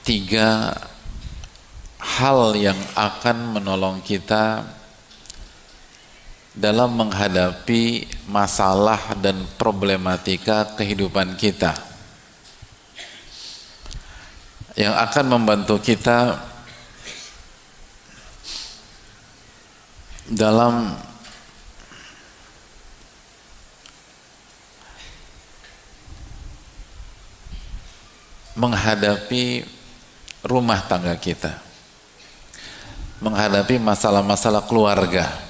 tiga hal yang akan menolong kita dalam menghadapi masalah dan problematika kehidupan kita, yang akan membantu kita dalam menghadapi rumah tangga kita, menghadapi masalah-masalah keluarga.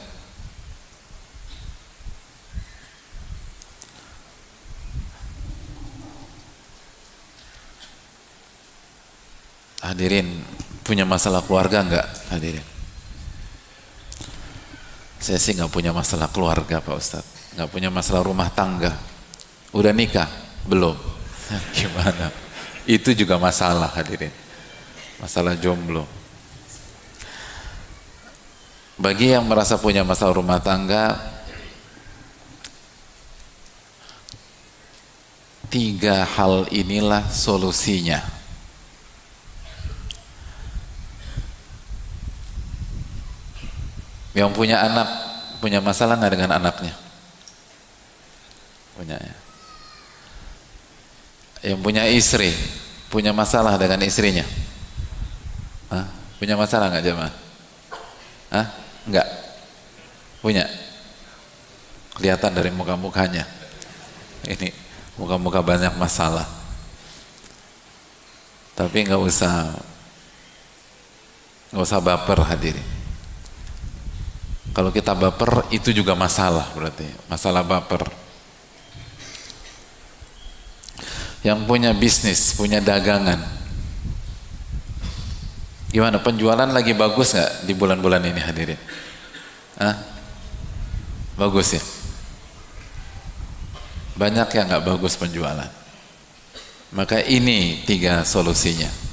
Hadirin, punya masalah keluarga enggak hadirin? Saya sih nggak punya masalah keluarga Pak Ustadz, nggak punya masalah rumah tangga. Udah nikah? Belum. Gimana? Itu juga masalah hadirin, masalah jomblo. Bagi yang merasa punya masalah rumah tangga, tiga hal inilah solusinya. Yang punya anak, punya masalah nggak dengan anaknya? Punya ya. Yang punya istri, punya masalah dengan istrinya? Hah? Punya masalah nggak jemaah? Hah? Enggak? Punya? Kelihatan dari muka-mukanya. Ini muka-muka banyak masalah. Tapi nggak usah baper hadirin. Kalau kita baper itu juga masalah, berarti masalah baper. Yang punya bisnis, punya dagangan, gimana penjualan lagi bagus nggak di bulan-bulan ini hadirin? Hah? Bagus ya? Banyak yang nggak bagus penjualan. Maka ini tiga solusinya.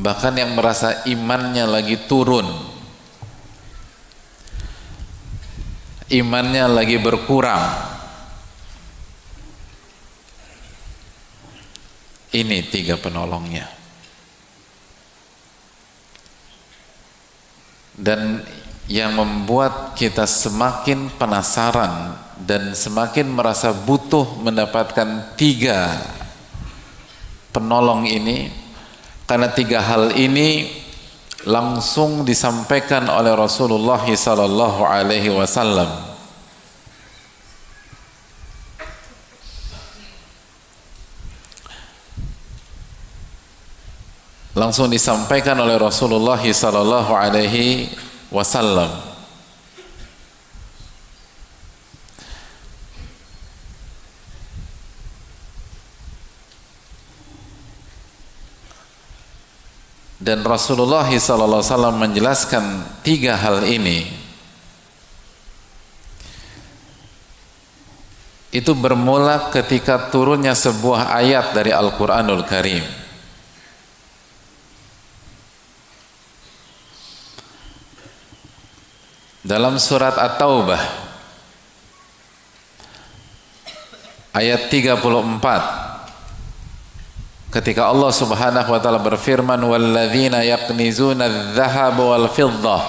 Bahkan yang merasa imannya lagi turun, imannya lagi berkurang, ini tiga penolongnya. Dan yang membuat kita semakin penasaran dan semakin merasa butuh mendapatkan tiga penolong ini, karena tiga hal ini langsung disampaikan oleh Rasulullah sallallahu alaihi wasallam. Langsung disampaikan oleh Rasulullah sallallahu alaihi wasallam. Dan Rasulullah SAW menjelaskan tiga hal ini itu bermula ketika turunnya sebuah ayat dari Al-Quranul Karim. Dalam surat At-Taubah ayat 34, ketika Allah Subhanahu wa taala berfirman, walladzina yaqnizuna adh-dhahaba wal fiddah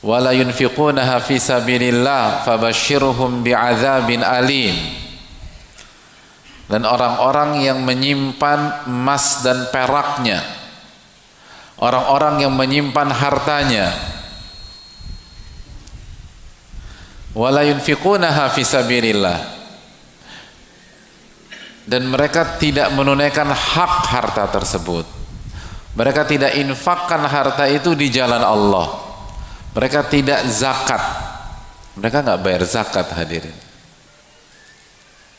wa la yunfiqunaha fi sabilillah fabashshirhum bi'adzabin alim. Dan orang-orang yang menyimpan emas dan peraknya, orang-orang yang menyimpan hartanya, wa la yunfiqunaha fi sabilillah, dan mereka tidak menunaikan hak harta tersebut, mereka tidak infakkan harta itu di jalan Allah, mereka tidak zakat, mereka nggak bayar zakat hadirin,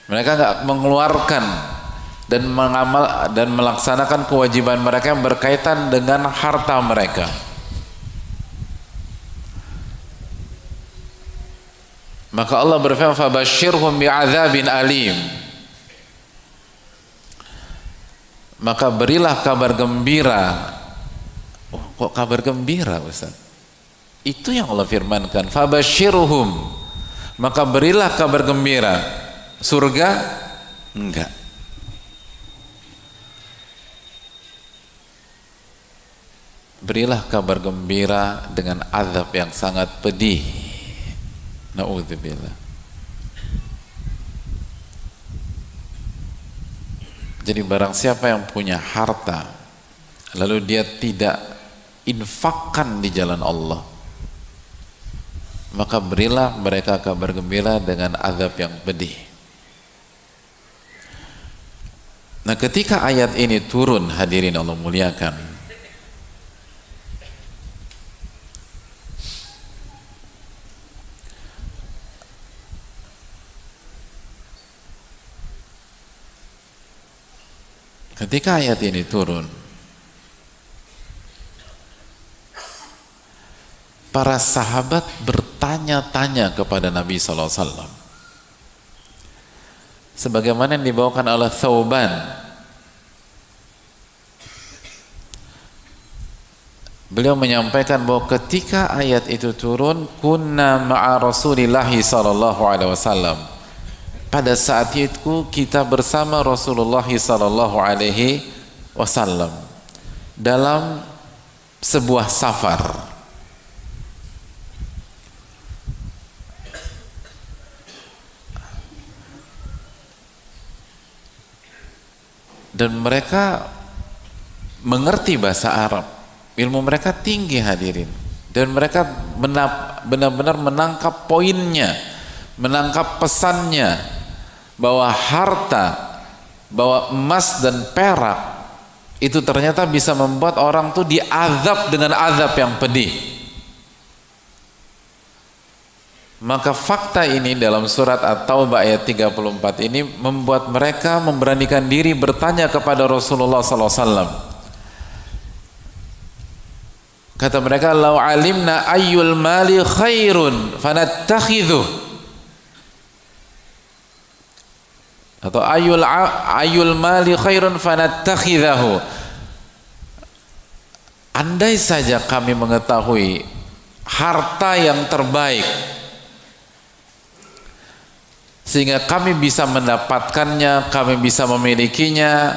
mereka nggak mengeluarkan dan mengamal dan melaksanakan kewajiban mereka yang berkaitan dengan harta mereka. Maka Allah berfirman, fabashshirhum bi'adzabin alim, maka berilah kabar gembira. Oh, kok kabar gembira Ustaz? Itu yang Allah firmankan, fabashshirhum, maka berilah kabar gembira. Surga? Enggak. Berilah kabar gembira dengan azab yang sangat pedih. Na'udzubillah. Jadi barang siapa yang punya harta lalu dia tidak infakkan di jalan Allah, maka berilah mereka kabar gembira dengan azab yang pedih. Nah, ketika ayat ini turun, hadirin Allah muliakan, ketika ayat ini turun, para sahabat bertanya-tanya kepada Nabi SAW, sebagaimana yang dibawakan oleh Thauban. Beliau menyampaikan bahwa ketika ayat itu turun, kunna ma'a Rasulillahi sallallahu alaihi wasallam, pada saat itu kita bersama Rasulullah sallallahu alaihi wasallam dalam sebuah safar. Dan mereka mengerti bahasa Arab, ilmu mereka tinggi, hadirin, dan mereka benar-benar menangkap poinnya, menangkap pesannya, bahwa harta, bahwa emas dan perak itu ternyata bisa membuat orang tuh diazab dengan azab yang pedih. Maka fakta ini dalam surat At-Taubah ayat 34 ini membuat mereka memberanikan diri bertanya kepada Rasulullah SAW. Kata mereka, "Lau alimna ayyul mali khairun fanattakhidhuh." Atau ayyul mali khairun fanattakhidhahu. Andai saja kami mengetahui harta yang terbaik sehingga kami bisa mendapatkannya, kami bisa memilikinya,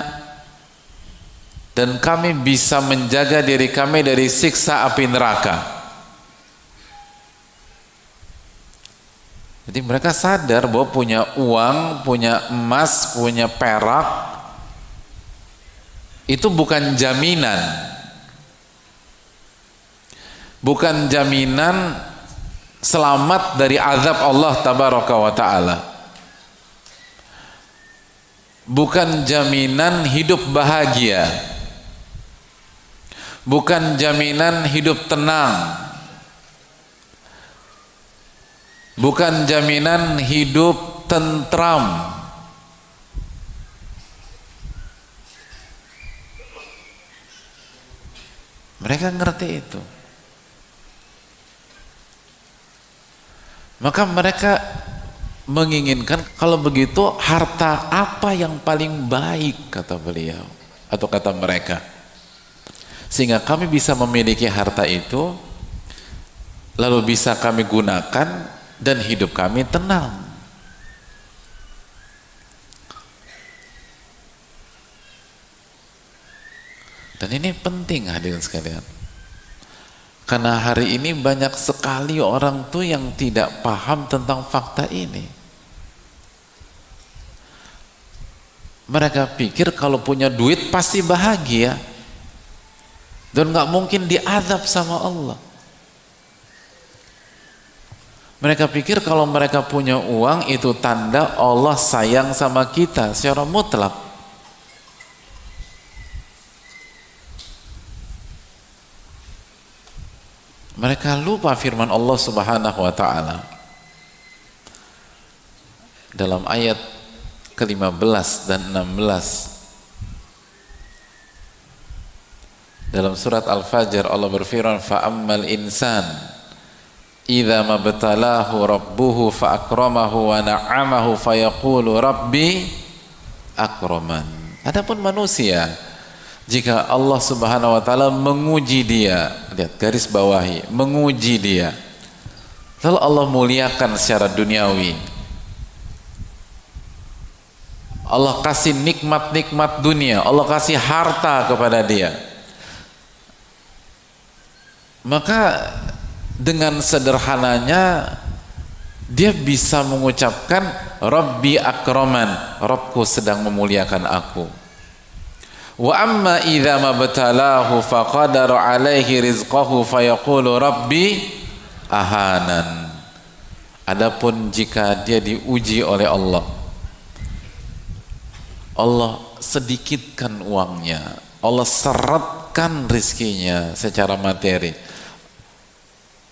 dan kami bisa menjaga diri kami dari siksa api neraka. Jadi mereka sadar bahwa punya uang, punya emas, punya perak itu bukan jaminan, bukan jaminan selamat dari azab Allah tabaraka wa ta'ala, bukan jaminan hidup bahagia, bukan jaminan hidup tenang, bukan jaminan hidup tentram. Mereka ngerti itu. Maka mereka menginginkan, kalau begitu harta apa yang paling baik, kata beliau, atau kata mereka, sehingga kami bisa memiliki harta itu, lalu bisa kami gunakan dan hidup kami tenang. Dan ini penting, hadirin sekalian, karena hari ini banyak sekali orang tuh yang tidak paham tentang fakta ini. Mereka pikir kalau punya duit pasti bahagia dan nggak mungkin diazab sama Allah. Mereka pikir kalau mereka punya uang itu tanda Allah sayang sama kita secara mutlak. Mereka lupa firman Allah Subhanahu wa ta'ala dalam ayat ke-15 dan 16 dalam surat Al-Fajr. Allah berfirman, fa'ammal insan idza mabtalahu rabbuhu fa'akramahu wa na'amahu fayaqulu rabbi akraman. Adapun manusia, jika Allah Subhanahu wa ta'ala menguji dia, lihat garis bawahi, menguji dia, lalu Allah muliakan secara duniawi, Allah kasih nikmat-nikmat dunia, Allah kasih harta kepada dia. Maka dengan sederhananya dia bisa mengucapkan Rabbi akraman, Rabbku sedang memuliakan aku. Wa amma idza mabtalahu faqadara alaihi rizqahu fayaqulu Rabbi ahanan. Adapun jika dia diuji oleh Allah, Allah sedikitkan uangnya, Allah seretkan rizkinya secara materi,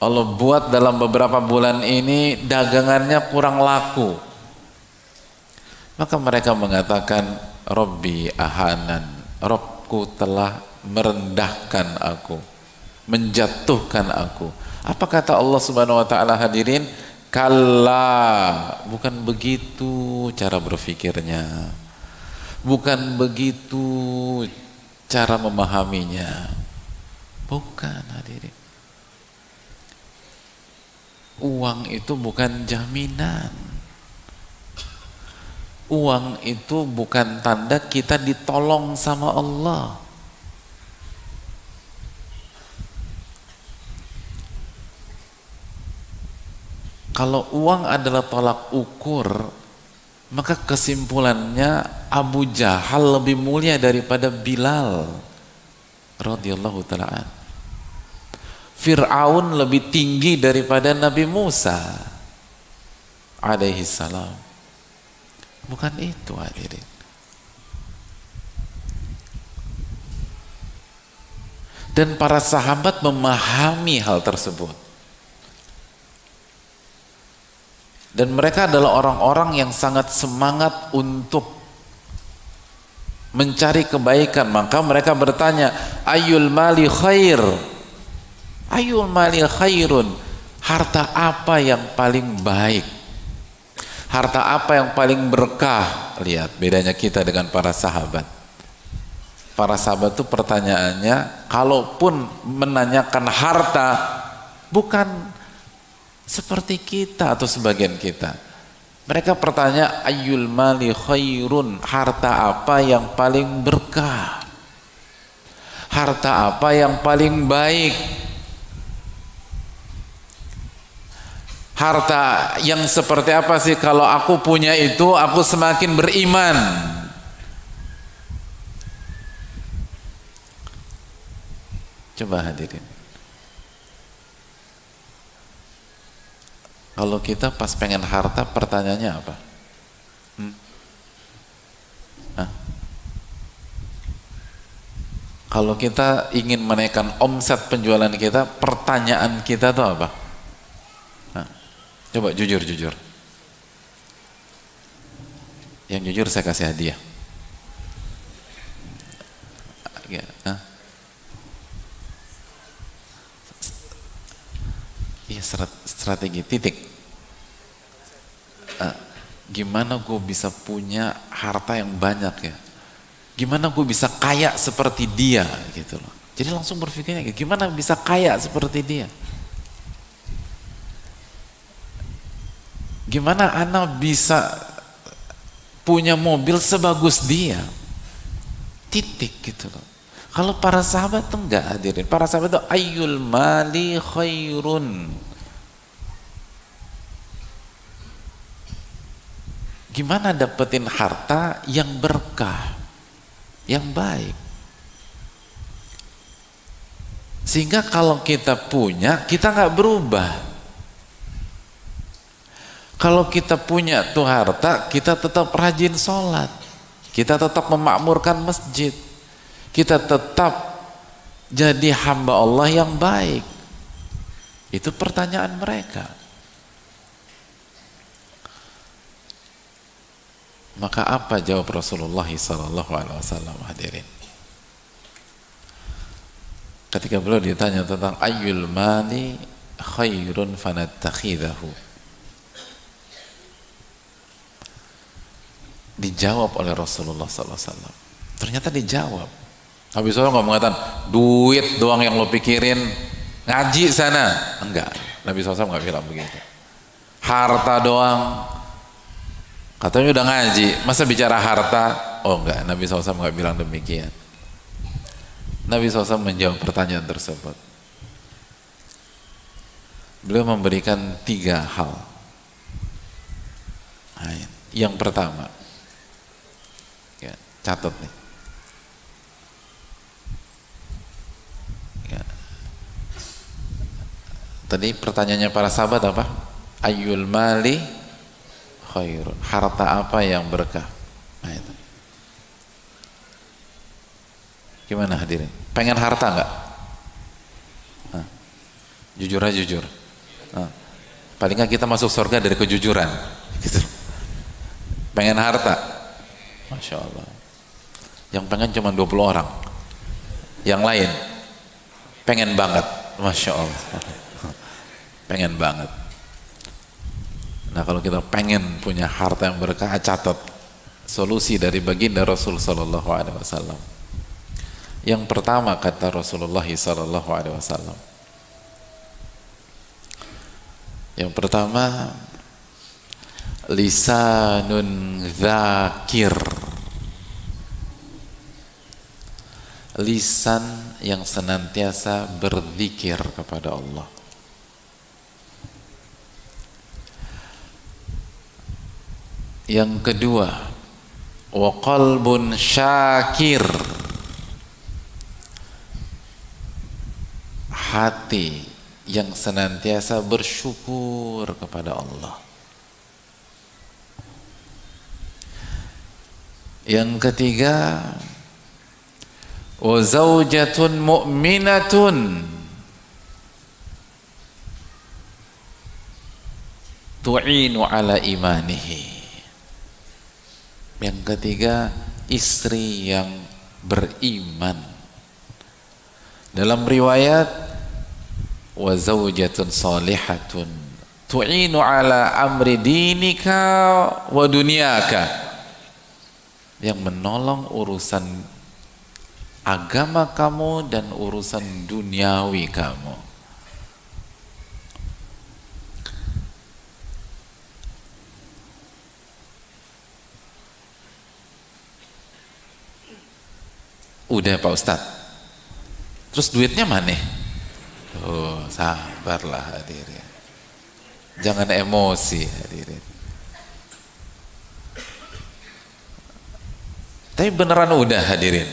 Allah buat dalam beberapa bulan ini dagangannya kurang laku, maka mereka mengatakan Rabbi ahanan, Rabbku telah merendahkan aku, menjatuhkan aku. Apa kata Allah Subhanahu wa taala, hadirin? Kalla, bukan begitu cara berpikirnya, bukan begitu cara memahaminya, bukan, hadirin. Uang itu bukan jaminan, uang itu bukan tanda kita ditolong sama Allah. Kalau uang adalah tolak ukur, maka kesimpulannya Abu Jahal lebih mulia daripada Bilal radhiyallahu ta'ala. Fir'aun lebih tinggi daripada Nabi Musa alaihi salam. Bukan itu, hadirin. Dan para sahabat memahami hal tersebut. Dan mereka adalah orang-orang yang sangat semangat untuk mencari kebaikan. Maka mereka bertanya, Ayul mali khair, Ayul mali khairun, harta apa yang paling baik, harta apa yang paling berkah. Lihat bedanya kita dengan para sahabat. Para sahabat itu pertanyaannya, kalaupun menanyakan harta, bukan seperti kita atau sebagian kita. Mereka bertanya, Ayyul mali khairun, harta apa yang paling berkah, harta apa yang paling baik, harta yang seperti apa sih kalau aku punya itu aku semakin beriman. Coba hadirin, kalau kita pas pengen harta, pertanyaannya apa? Kalau kita ingin menaikkan omset penjualan kita, pertanyaan kita itu apa? Coba jujur. Yang jujur saya kasih hadiah. Iya, strategi titik. Gimana gue bisa punya harta yang banyak ya? Gimana gue bisa kaya seperti dia gitu loh. Jadi langsung berpikirnya gimana bisa kaya seperti dia? Gimana anak bisa punya mobil sebagus dia? Titik gitu loh. Kalau para sahabat tuh enggak, hadirin. Para sahabat itu ayyul mali khairun. Gimana dapetin harta yang berkah, yang baik. Sehingga kalau kita punya, kita nggak berubah. Kalau kita punya tuh harta, kita tetap rajin sholat, kita tetap memakmurkan masjid, kita tetap jadi hamba Allah yang baik. Itu pertanyaan mereka. Maka apa jawab Rasulullah SAW, hadirin? Ketika beliau ditanya tentang ayyul mali khairun fanattakhidahu, dijawab oleh Rasulullah SAW. Ternyata dijawab. Nabi SAW nggak mengatakan duit doang yang lo pikirin, ngaji sana. Enggak, Nabi SAW nggak bilang begitu. Harta doang, Katanya udah ngaji, masa bicara harta? Oh enggak, Nabi SAW enggak bilang demikian. Nabi SAW menjawab pertanyaan tersebut. Beliau memberikan 3 hal. Yang pertama, ya, catat nih. Ya. Tadi pertanyaannya para sahabat apa? Ayyul mali khairun. Harta apa yang berkah? Nah itu. Gimana hadirin? Pengen harta nggak? Nah, jujur aja jujur. Nah, paling nggak kita masuk surga dari kejujuran. Gitu. Pengen harta? Masya Allah. Yang pengen cuma 20 orang. Yang lain pengen banget. Masya Allah. Pengen banget. Nah kalau kita pengen punya harta yang berkah, catat solusi dari baginda Rasul Sallallahu Alaihi Wasallam. Yang pertama kata Rasulullah Sallallahu Alaihi Wasallam, yang pertama, lisanun dzakir, lisan yang senantiasa berzikir kepada Allah. Yang kedua, wa qalbun syakir, hati yang senantiasa bersyukur kepada Allah. Yang ketiga, wa zaujatun mu'minatun tu'inu ala imanihi. Yang ketiga, istri yang beriman. Dalam riwayat, wa zaujatun salihatun tu'inu ala amri dinika wa dunyaka, yang menolong urusan agama kamu dan urusan duniawi kamu. Udah Pak Ustadz, terus duitnya mana? Oh, sabarlah hadirin, jangan emosi hadirin. Tapi beneran udah hadirin,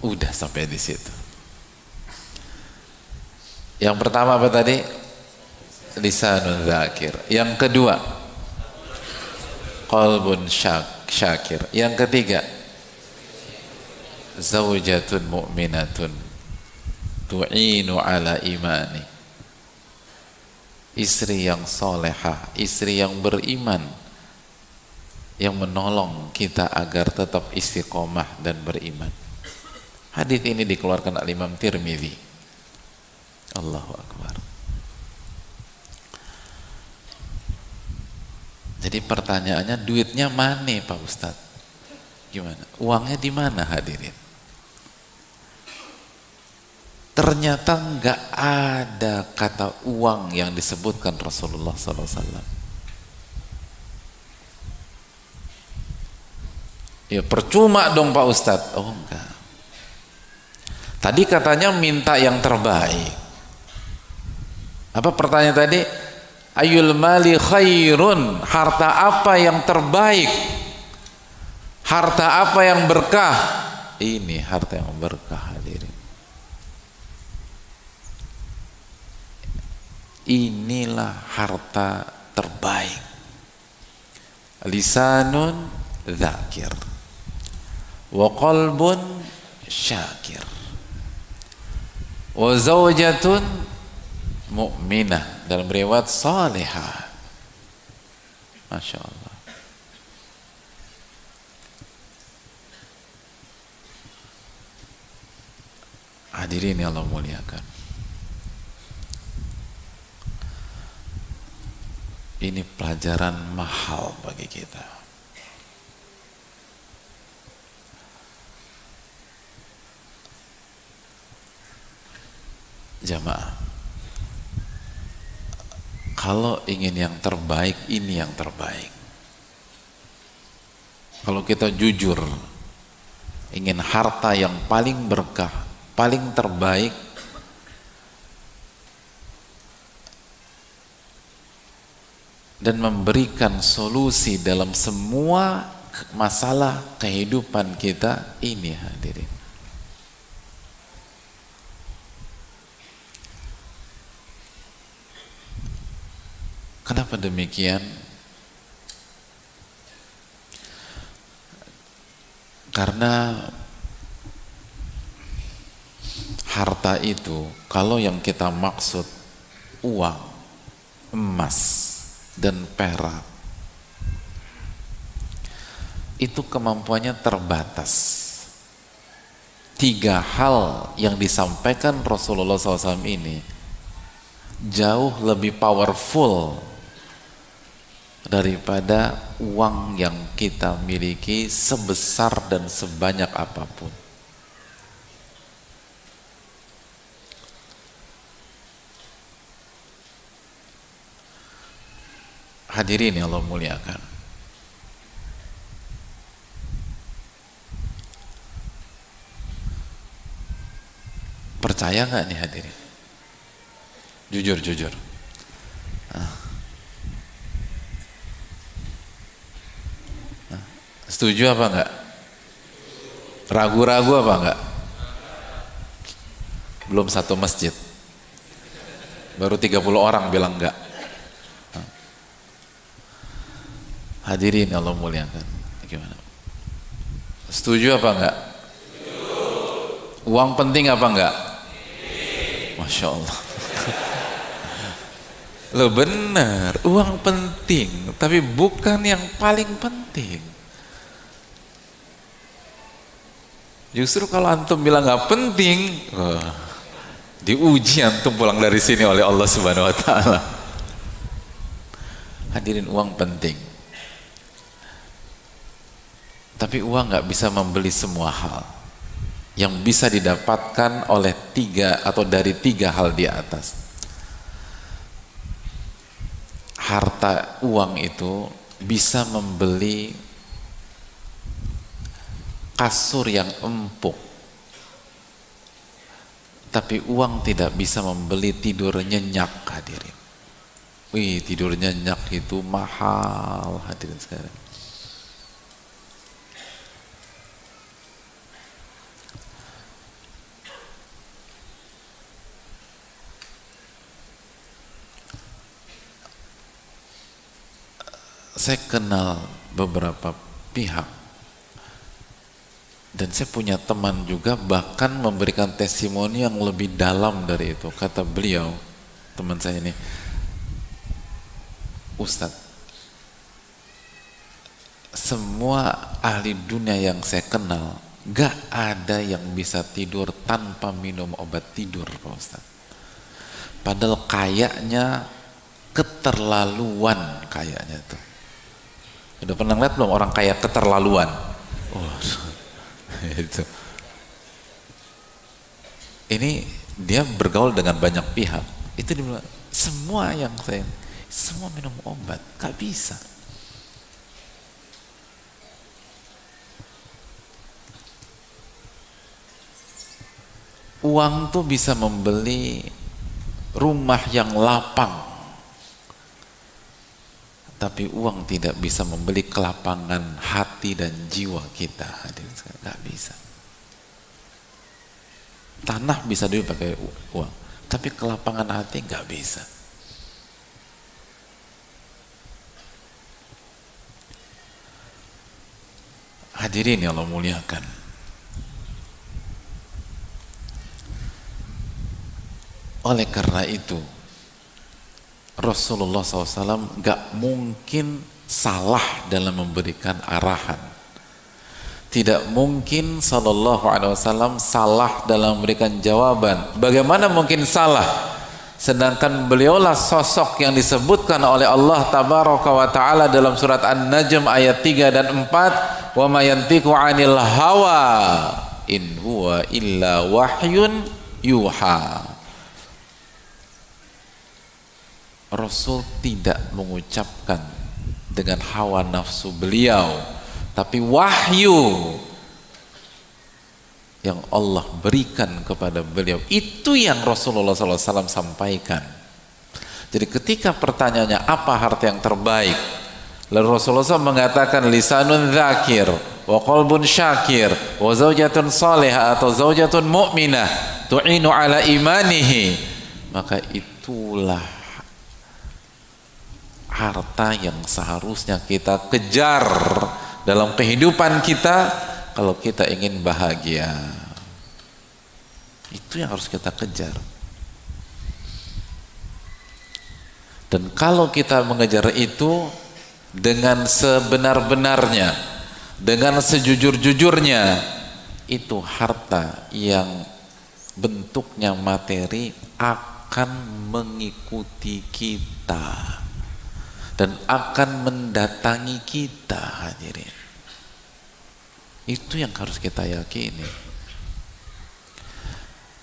udah sampai di situ. Yang pertama apa tadi? Lisanun dzakir. Yang kedua, qalbun syakir. Yang ketiga, zaujatun mu'minatun tu'inu ala imani, istri yang solehah, istri yang beriman, yang menolong kita agar tetap istiqomah dan beriman. Hadis ini dikeluarkan oleh Imam Tirmidzi. Allahu Akbar. Jadi pertanyaannya, duitnya mana Pak Ustadz? Gimana? Uangnya di mana hadirin? Ternyata nggak ada kata uang yang disebutkan Rasulullah SAW. Ya percuma dong Pak Ustadz. Oh enggak. Tadi katanya minta yang terbaik. Apa pertanyaan tadi? Ayul mali khairun, harta apa yang terbaik? Harta apa yang berkah? Ini harta yang berkah hadirin. Inilah harta terbaik. Lisanun dzakir wa qalbun syakir wa zaujatun mu'minah, dalam riwayat salihah. Masya Allah. Hadirin yang Allah muliakan, ini pelajaran mahal bagi kita. Jamaah, kalau ingin yang terbaik, ini yang terbaik. Kalau kita jujur ingin harta yang paling berkah, paling terbaik, dan memberikan solusi dalam semua masalah kehidupan kita ini, hadirin. Kenapa demikian? Karena harta itu, kalau yang kita maksud uang, emas, dan perak, itu kemampuannya terbatas. 3 hal yang disampaikan Rasulullah SAW ini jauh lebih powerful daripada uang yang kita miliki sebesar dan sebanyak apapun. Hadirin yang Allah muliakan, percaya nggak nih hadirin? Jujur. Setuju apa enggak? Ragu-ragu apa enggak? Belum satu masjid, baru 30 orang bilang enggak. Hadirin Allah muliakan, gimana? Setuju apa enggak? Uang penting apa enggak? Masya Allah. Loh benar, uang penting, tapi bukan yang paling penting. Justru kalau antum bilang nggak penting, diuji antum pulang dari sini oleh Allah Subhanahu Wa Taala. Hadirin, uang penting, tapi uang nggak bisa membeli semua hal yang bisa didapatkan oleh 3 atau dari 3 hal di atas. Harta, uang itu bisa membeli kasur yang empuk, tapi uang tidak bisa membeli tidur nyenyak, hadirin. Wih, tidur nyenyak itu mahal, hadirin sekalian. Saya kenal beberapa pihak, dan saya punya teman juga bahkan memberikan testimoni yang lebih dalam dari itu. Kata beliau, teman saya ini, Ustadz, semua ahli dunia yang saya kenal gak ada yang bisa tidur tanpa minum obat tidur, Pak Ustadz. Padahal kayaknya keterlaluan, kayaknya tuh. Udah pernah lihat belum orang kaya keterlaluan? Oh, itu. Ini dia bergaul dengan banyak pihak. Itu dia bilang, semua minum obat, gak bisa. Uang tuh bisa membeli rumah yang lapang, tapi uang tidak bisa membeli kelapangan hati dan jiwa kita. Nggak bisa. Tanah bisa dulu pakai uang, tapi kelapangan hati nggak bisa. Hadirin yang Allah muliakan, oleh karena itu Rasulullah SAW gak mungkin salah dalam memberikan arahan. Tidak mungkin Sallallahu Alaihi Wasallam salah dalam memberikan jawaban. Bagaimana mungkin salah? Sedangkan beliaulah sosok yang disebutkan oleh Allah Tabaraka wa Ta'ala dalam surat An-Najm ayat 3 dan 4, wa ma yantiqu 'anil hawa in huwa illa wahyun yuha. Rasul tidak mengucapkan dengan hawa nafsu beliau, tapi wahyu yang Allah berikan kepada beliau, itu yang Rasulullah SAW sampaikan. Jadi ketika pertanyaannya apa harta yang terbaik, lalu Rasulullah SAW mengatakan lisanun dzakir wa qalbun syakir wa zaujatun salihah atau zaujatun mu'minah tu'inu ala imanihi, maka itulah harta yang seharusnya kita kejar dalam kehidupan kita kalau kita ingin bahagia. Itu yang harus kita kejar. Dan kalau kita mengejar itu dengan sebenar-benarnya, dengan sejujur-jujurnya, itu harta yang bentuknya materi akan mengikuti kita dan akan mendatangi kita, hadirin. Itu yang harus kita yakini.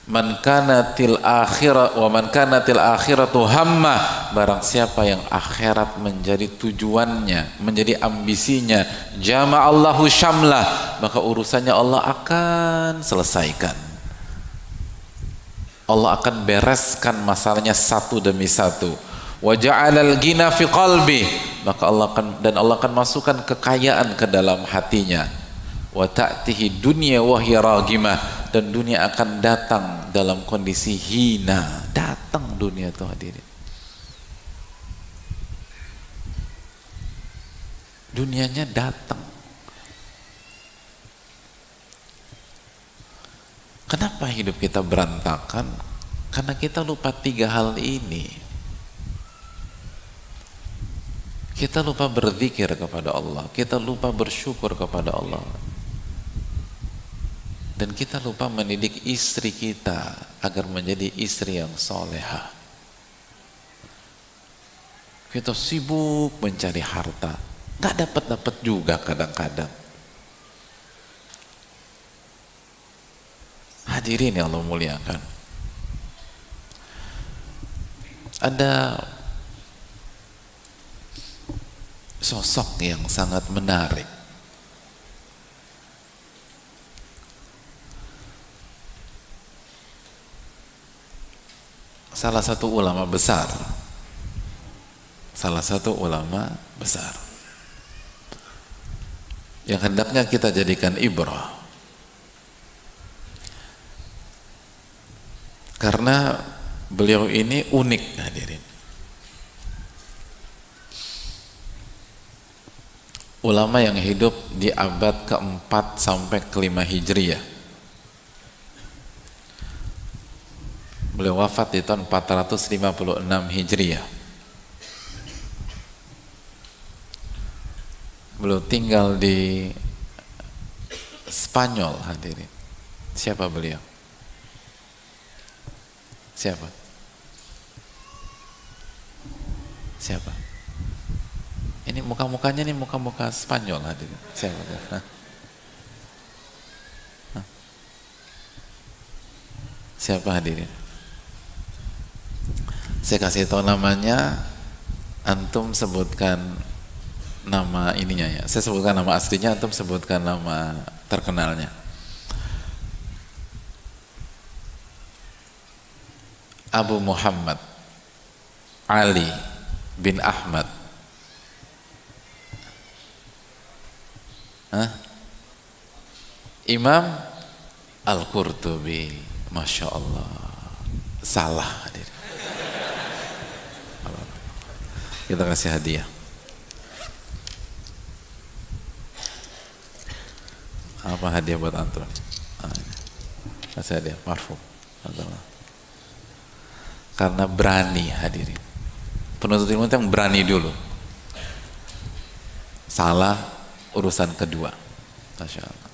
Man kanatil akhirah wa man kanatil akhiratu hamma, barang siapa yang akhirat menjadi tujuannya, menjadi ambisinya, jama'allahu syamlah, maka urusannya Allah akan selesaikan. Allah akan bereskan masalahnya satu demi satu. Wa ja'alal ghina fi qalbi, maka Allah akan masukkan kekayaan ke dalam hatinya. Wa ta'tihi dunya wa hiya raghimah, dan dunia akan datang dalam kondisi hina. Datang dunia itu, hadirin. Dunianya datang. Kenapa hidup kita berantakan? Karena kita lupa 3 hal ini. Kita lupa berzikir kepada Allah, kita lupa bersyukur kepada Allah, dan kita lupa mendidik istri kita agar menjadi istri yang solehah. Kita sibuk mencari harta, nggak dapat juga kadang-kadang. Hadirin yang Allah muliakan, ada sosok yang sangat menarik. Salah satu ulama besar. Yang hendaknya kita jadikan ibrah. Karena beliau ini unik, hadirin. Ulama yang hidup di abad ke-4 sampai ke-5 Hijriah. Beliau wafat di tahun 456 Hijriah. Beliau tinggal di Spanyol, hadirin. Siapa beliau? Siapa? Ini muka-mukanya nih muka-muka Spanyol, hadirin. Siapa? Siapa, hadirin? Saya kasih tahu namanya, antum sebutkan nama ininya ya. Saya sebutkan nama aslinya, antum sebutkan nama terkenalnya. Abu Muhammad Ali bin Ahmad Imam Al-Qurtubi. Masya Allah. Salah, hadir. Kita kasih hadiah. Apa hadiah buat antum? Kasih hadiah, marfu. Karena berani, hadirin. Penuntut ilmu itu yang berani dulu. Salah urusan kedua. Masya Allah.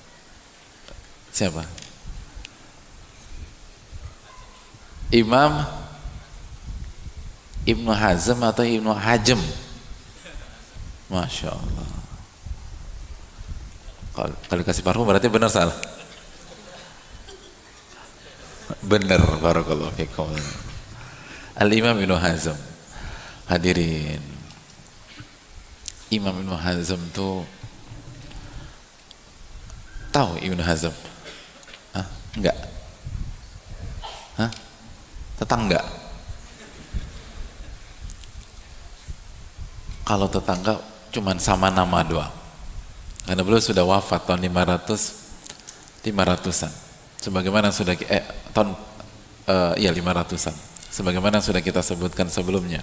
Siapa? Imam Ibnu Hazm atau Ibnu Hajem? Masya Allah. Kalau dikasih parfum berarti benar, salah? Benar, barakallahu fikum. Al-Imam Ibnu Hazm. Hadirin, Imam Ibnu Hazm itu Tahu Ibnu Hazm? Hah? Enggak? Hah? Tetangga? Kalau tetangga cuman sama nama doang. Karena beliau sudah wafat tahun 500-an. Sebagaimana sudah tahun 500-an. Sebagaimana sudah kita sebutkan sebelumnya.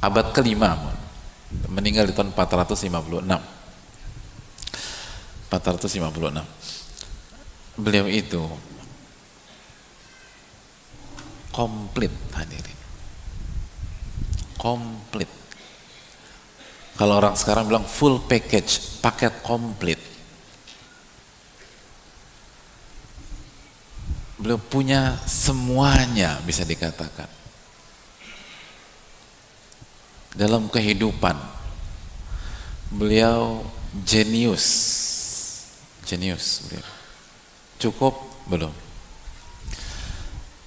Abad kelima, meninggal di tahun 456. Beliau itu komplit, hadirin. Komplit. Kalau orang sekarang bilang full package, paket komplit. Beliau punya semuanya, bisa dikatakan. Dalam kehidupan, beliau jenius beliau. Cukup belum?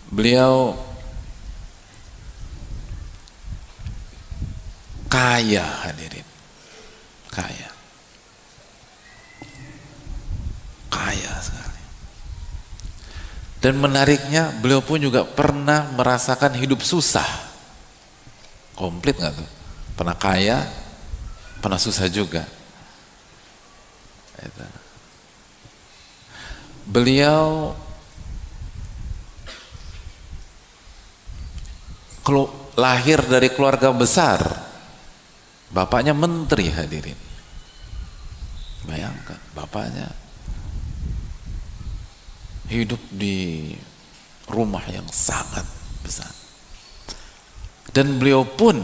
Beliau kaya, hadirin. Kaya sekali. Dan menariknya, beliau pun juga pernah merasakan hidup susah. Komplit nggak tuh? Pernah kaya, pernah susah juga. Beliau lahir dari keluarga besar, bapaknya menteri, hadirin. Bayangkan, bapaknya hidup di rumah yang sangat besar. Dan beliau pun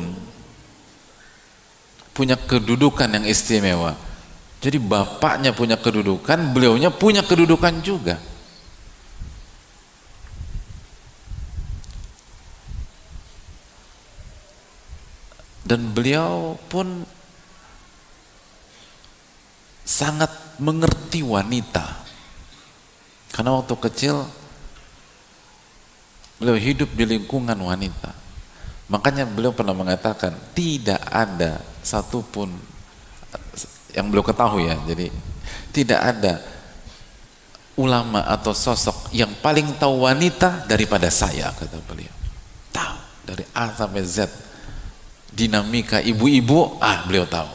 punya kedudukan yang istimewa. Jadi bapaknya punya kedudukan, beliaunya punya kedudukan juga. Dan beliau pun sangat mengerti wanita. Karena waktu kecil beliau hidup di lingkungan wanita. Makanya beliau pernah mengatakan, tidak ada satupun yang beliau ketahui ya, jadi tidak ada ulama atau sosok yang paling tahu wanita daripada saya, kata beliau. Tahu dari A sampai Z, dinamika ibu-ibu, beliau tahu.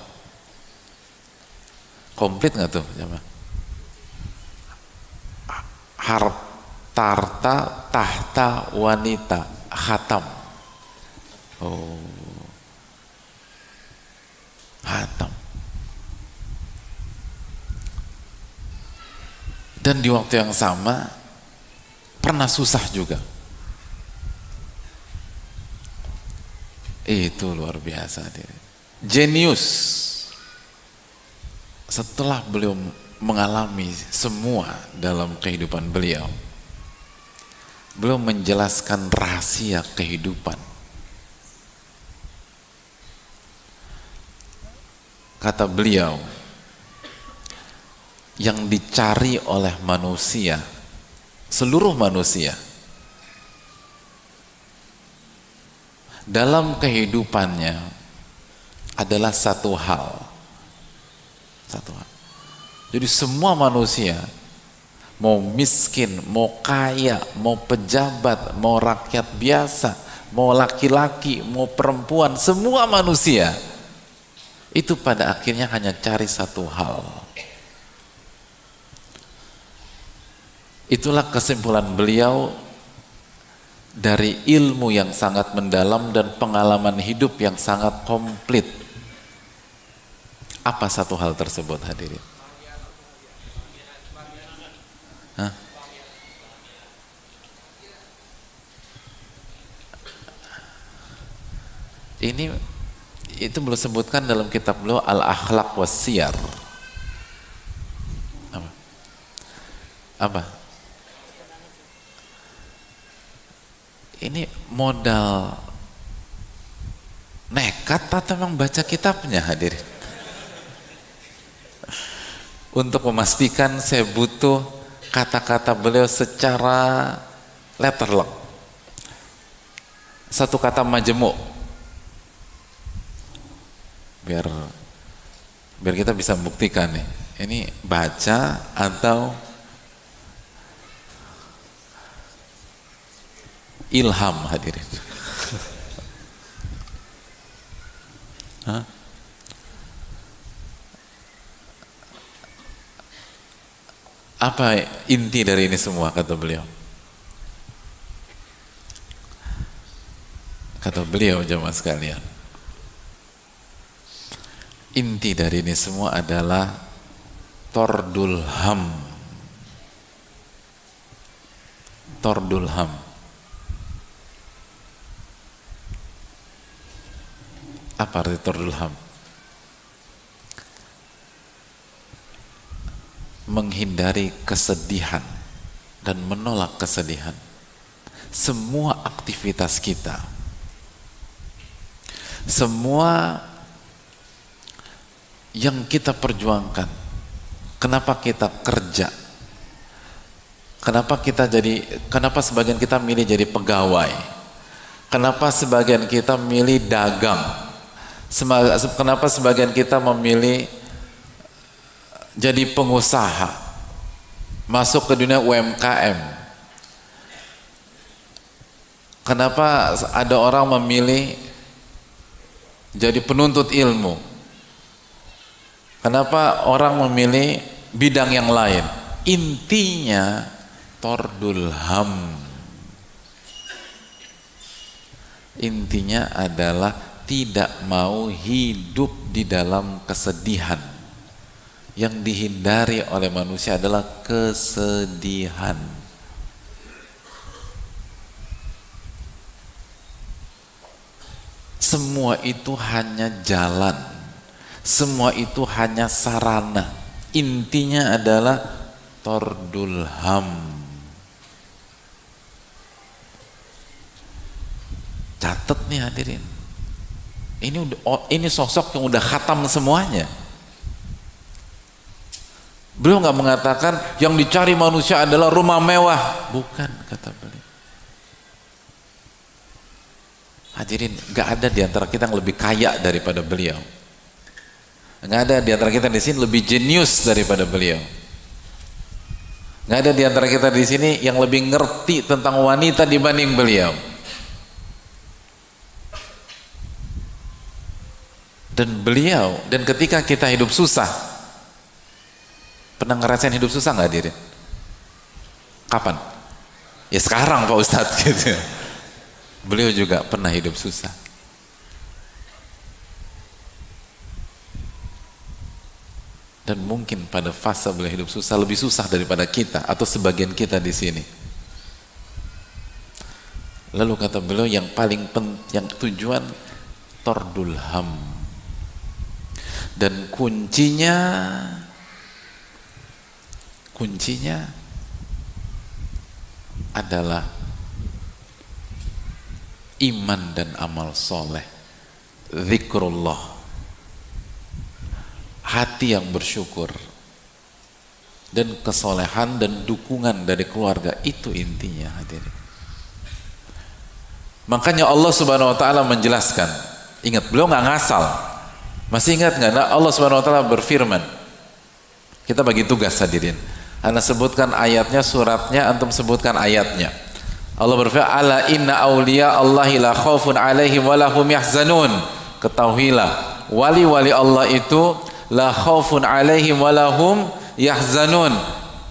Komplit nggak tuh, jemaah? Hartarta tahta wanita, khatam. Khatam. Dan di waktu yang sama pernah susah juga. Itu luar biasa dia. Jenius. Setelah beliau mengalami semua dalam kehidupan beliau, beliau menjelaskan rahasia kehidupan. Kata beliau, yang dicari oleh manusia, seluruh manusia dalam kehidupannya adalah satu hal. Jadi semua manusia, mau miskin, mau kaya, mau pejabat, mau rakyat biasa, mau laki-laki, mau perempuan, semua manusia itu pada akhirnya hanya cari satu hal. Itulah kesimpulan beliau dari ilmu yang sangat mendalam dan pengalaman hidup yang sangat komplit. Apa satu hal tersebut, hadirin? Hah? Ini itu beliau sebutkan dalam kitab beliau Al-Akhlaq Was-Siyar. Apa? Ini modal nekat atau memang baca kitabnya, hadirin? Untuk memastikan saya butuh kata-kata beliau secara letterlock. Satu kata majemuk. Biar kita bisa membuktikan nih. Ini baca atau ilham hadirin? Hah? Apa inti dari ini semua kata beliau? Kata beliau jemaah sekalian, inti dari ini semua adalah tordul ham. Tordul ham. Apa arti tordul ham? Menghindari kesedihan dan menolak kesedihan. Semua aktivitas kita, semua yang kita perjuangkan, kenapa kita kerja, kenapa sebagian kita milih jadi pegawai, kenapa sebagian kita milih dagang, kenapa sebagian kita memilih jadi pengusaha, masuk ke dunia UMKM, kenapa ada orang memilih jadi penuntut ilmu, kenapa orang memilih bidang yang lain. Intinya tordul ham, intinya adalah tidak mau hidup di dalam kesedihan. Yang dihindari oleh manusia adalah kesedihan. Semua itu hanya jalan, semua itu hanya sarana. Intinya adalah tordul ham. Catat nih hadirin, ini sosok yang udah khatam semuanya. Beliau nggak mengatakan yang dicari manusia adalah rumah mewah, bukan, kata beliau. Hadirin, nggak ada di antara kita yang lebih kaya daripada beliau. Nggak ada di antara kita di sini lebih jenius daripada beliau. Nggak ada di antara kita di sini yang lebih ngerti tentang wanita dibanding beliau. Dan ketika kita hidup susah, pernah ngerasain hidup susah nggak hadirin? Kapan? Ya sekarang Pak Ustadz gitu. Beliau juga pernah hidup susah. Dan mungkin pada fase beliau hidup susah lebih susah daripada kita atau sebagian kita di sini. Lalu kata beliau yang paling yang tujuan tordul ham. Dan kuncinya adalah iman dan amal soleh, zikrullah, hati yang bersyukur, dan kesolehan dan dukungan dari keluarga. Itu intinya hadirin. Makanya Allah Subhanahu Wa Taala menjelaskan, ingat beliau nggak ngasal. Masih ingat nggak? Nah, Allah Subhanahu Wa Taala berfirman, kita bagi tugas hadirin. Anda sebutkan ayatnya, suratnya, antum sebutkan ayatnya. Allah berfirman, ala inna awliya Allahi la khaufun alaihim wa lahum yahzanun. Ketahuilah, wali-wali Allah itu la khaufun alaihim wa lahum yahzanun.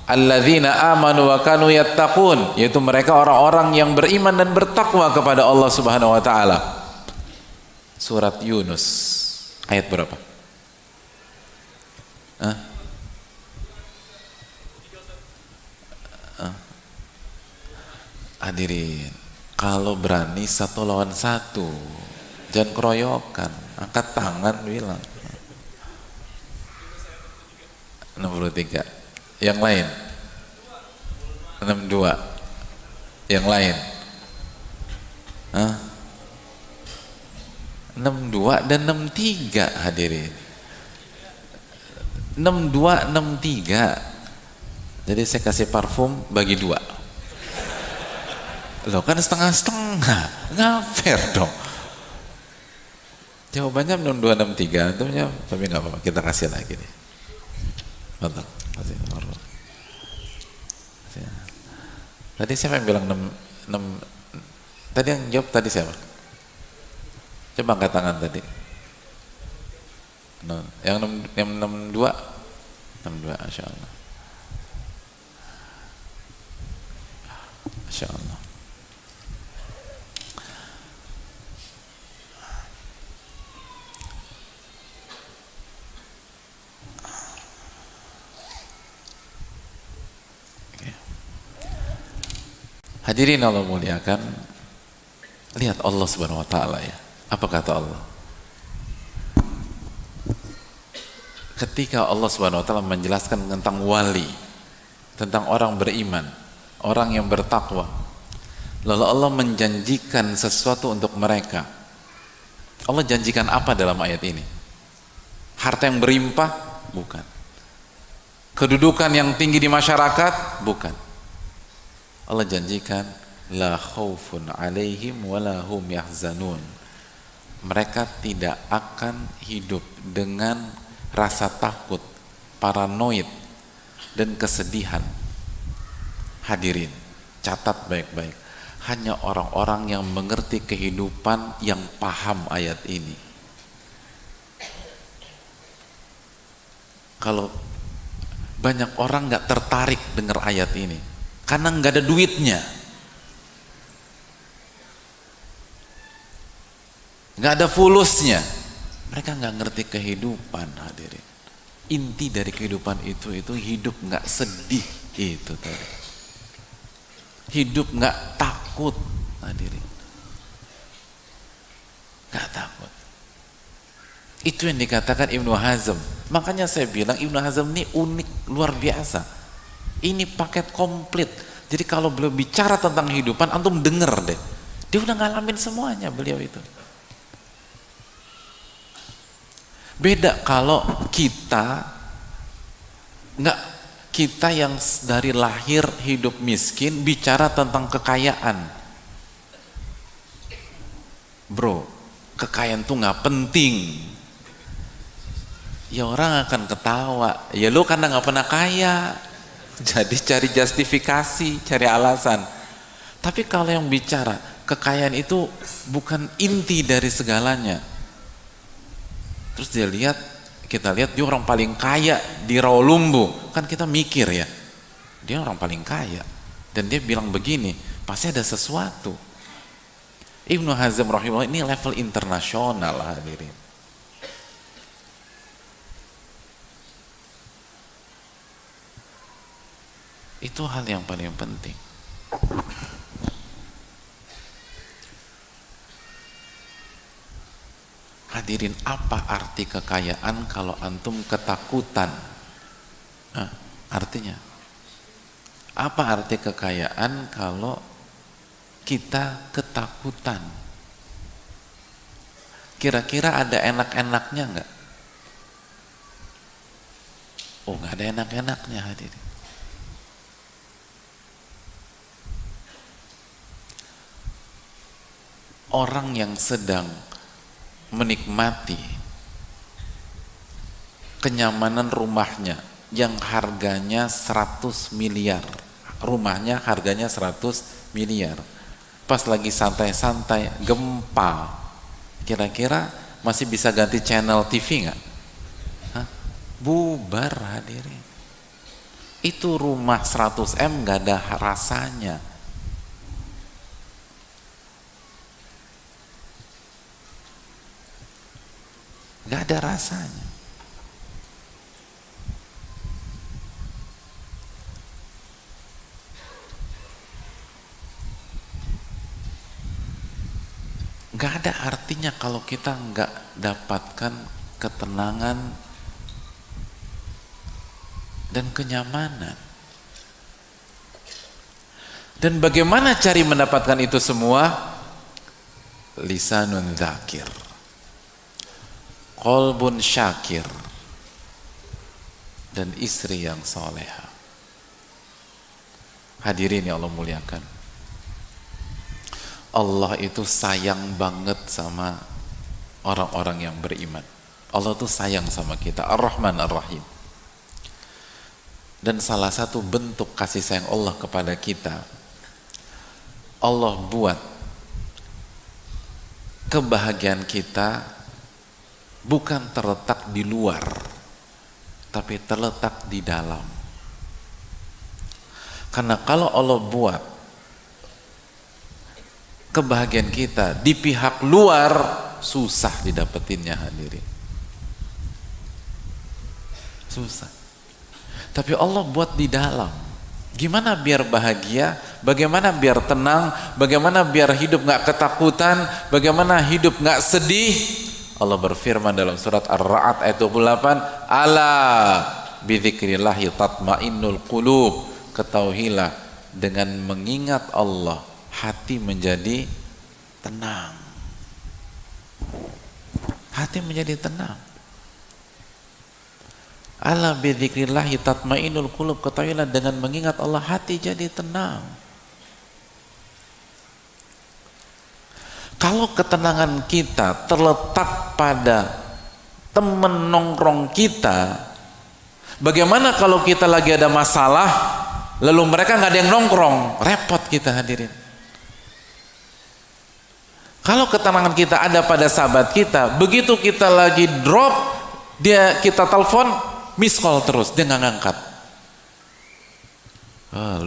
Alladzina amanu wa kanu yattaqun, yaitu mereka orang-orang yang beriman dan bertakwa kepada Allah Subhanahu wa taala. Surat Yunus ayat berapa? Hadirin, kalau berani satu lawan satu, jangan keroyokan, angkat tangan bilang. 63. Yang lain 62. Yang lain 62 dan 63 hadirin. 62 63. Jadi saya kasih parfum bagi 2. Loh kan setengah-setengah, nggak fair dong. Jawabannya 62 63, tapi nggak apa-apa, kita kasih lagi nih. Betul. Tadi siapa yang bilang 6? Tadi yang jawab tadi siapa? Coba angkat tangan tadi. Yang 62? 62, Masya Allah. Masya Allah. Hadirin Allah muliakan, lihat Allah Subhanahu wa taala ya. Apa kata Allah? Ketika Allah Subhanahu wa taala menjelaskan tentang wali, tentang orang beriman, orang yang bertakwa, lalu Allah menjanjikan sesuatu untuk mereka. Allah janjikan apa dalam ayat ini? Harta yang berlimpah? Bukan. Kedudukan yang tinggi di masyarakat? Bukan. Allah janjikan la khaufun alaihim wala hum yahzanun. Mereka tidak akan hidup dengan rasa takut, paranoid dan kesedihan. Hadirin, catat baik-baik. Hanya orang-orang yang mengerti kehidupan yang paham ayat ini. Kalau banyak orang nggak tertarik dengar ayat ini karena nggak ada duitnya, nggak ada fulusnya, mereka nggak ngerti kehidupan. Hadirin, inti dari kehidupan itu hidup nggak sedih, itu tadi, hidup nggak takut. Hadirin, nggak takut. Itu yang dikatakan Ibnu Hazm. Makanya saya bilang Ibnu Hazm ini unik, luar biasa. Ini paket komplit. Jadi kalau beliau bicara tentang kehidupan, antum denger deh. Dia udah ngalamin semuanya beliau itu. Beda kalau kita yang dari lahir hidup miskin bicara tentang kekayaan. Bro, kekayaan tuh nggak penting. Ya orang akan ketawa. Ya lu karena nggak pernah kaya. Jadi cari justifikasi, cari alasan. Tapi kalau yang bicara kekayaan itu bukan inti dari segalanya. Terus kita lihat dia orang paling kaya di Rawalumbu, kan kita mikir ya, dia orang paling kaya. Dan dia bilang begini, pasti ada sesuatu. Ibnu Hazm rahimahullah ini level internasional, hadirin. Itu hal yang paling penting. Hadirin, apa arti kekayaan kalau antum ketakutan? Artinya apa arti kekayaan kalau kita ketakutan? Kira-kira ada enak-enaknya nggak? Oh, nggak ada enak-enaknya, hadirin. Orang yang sedang menikmati kenyamanan rumahnya yang harganya 100 miliar, rumahnya harganya 100 miliar, pas lagi santai-santai gempa, kira-kira masih bisa ganti channel TV nggak? Bubar, hadirin. Itu rumah 100 M nggak ada rasanya. Gak ada rasanya. Gak ada artinya kalau kita gak dapatkan ketenangan dan kenyamanan. Dan bagaimana cari mendapatkan itu semua? Lisanun dzakir, qalbun syakir, dan istri yang soleha. Hadirin yang Allah muliakan, Allah itu sayang banget sama orang-orang yang beriman. Allah tuh sayang sama kita, Ar-Rahman Ar-Rahim. Dan salah satu bentuk kasih sayang Allah kepada kita, Allah buat kebahagiaan kita bukan terletak di luar, tapi terletak di dalam. Karena kalau Allah buat kebahagiaan kita di pihak luar, susah didapetinnya hadirin. Susah. Tapi Allah buat di dalam. Gimana biar bahagia? Bagaimana biar tenang? Bagaimana biar hidup gak ketakutan? Bagaimana hidup gak sedih? Allah berfirman dalam surat Ar-Ra'd ayat 28, Ala bidzikrillahi tatmainnul qulub. Ketahuilah, dengan mengingat Allah, hati menjadi tenang. Hati menjadi tenang. Ala bidzikrillahi tatmainnul qulub. Ketahuilah, dengan mengingat Allah, hati jadi tenang. Kalau ketenangan kita terletak pada teman nongkrong kita, bagaimana kalau kita lagi ada masalah, lalu mereka nggak ada yang nongkrong? Repot kita hadirin. Kalau ketenangan kita ada pada sahabat kita, begitu kita lagi drop, kita telepon, miss call terus, dia nggak ngangkat.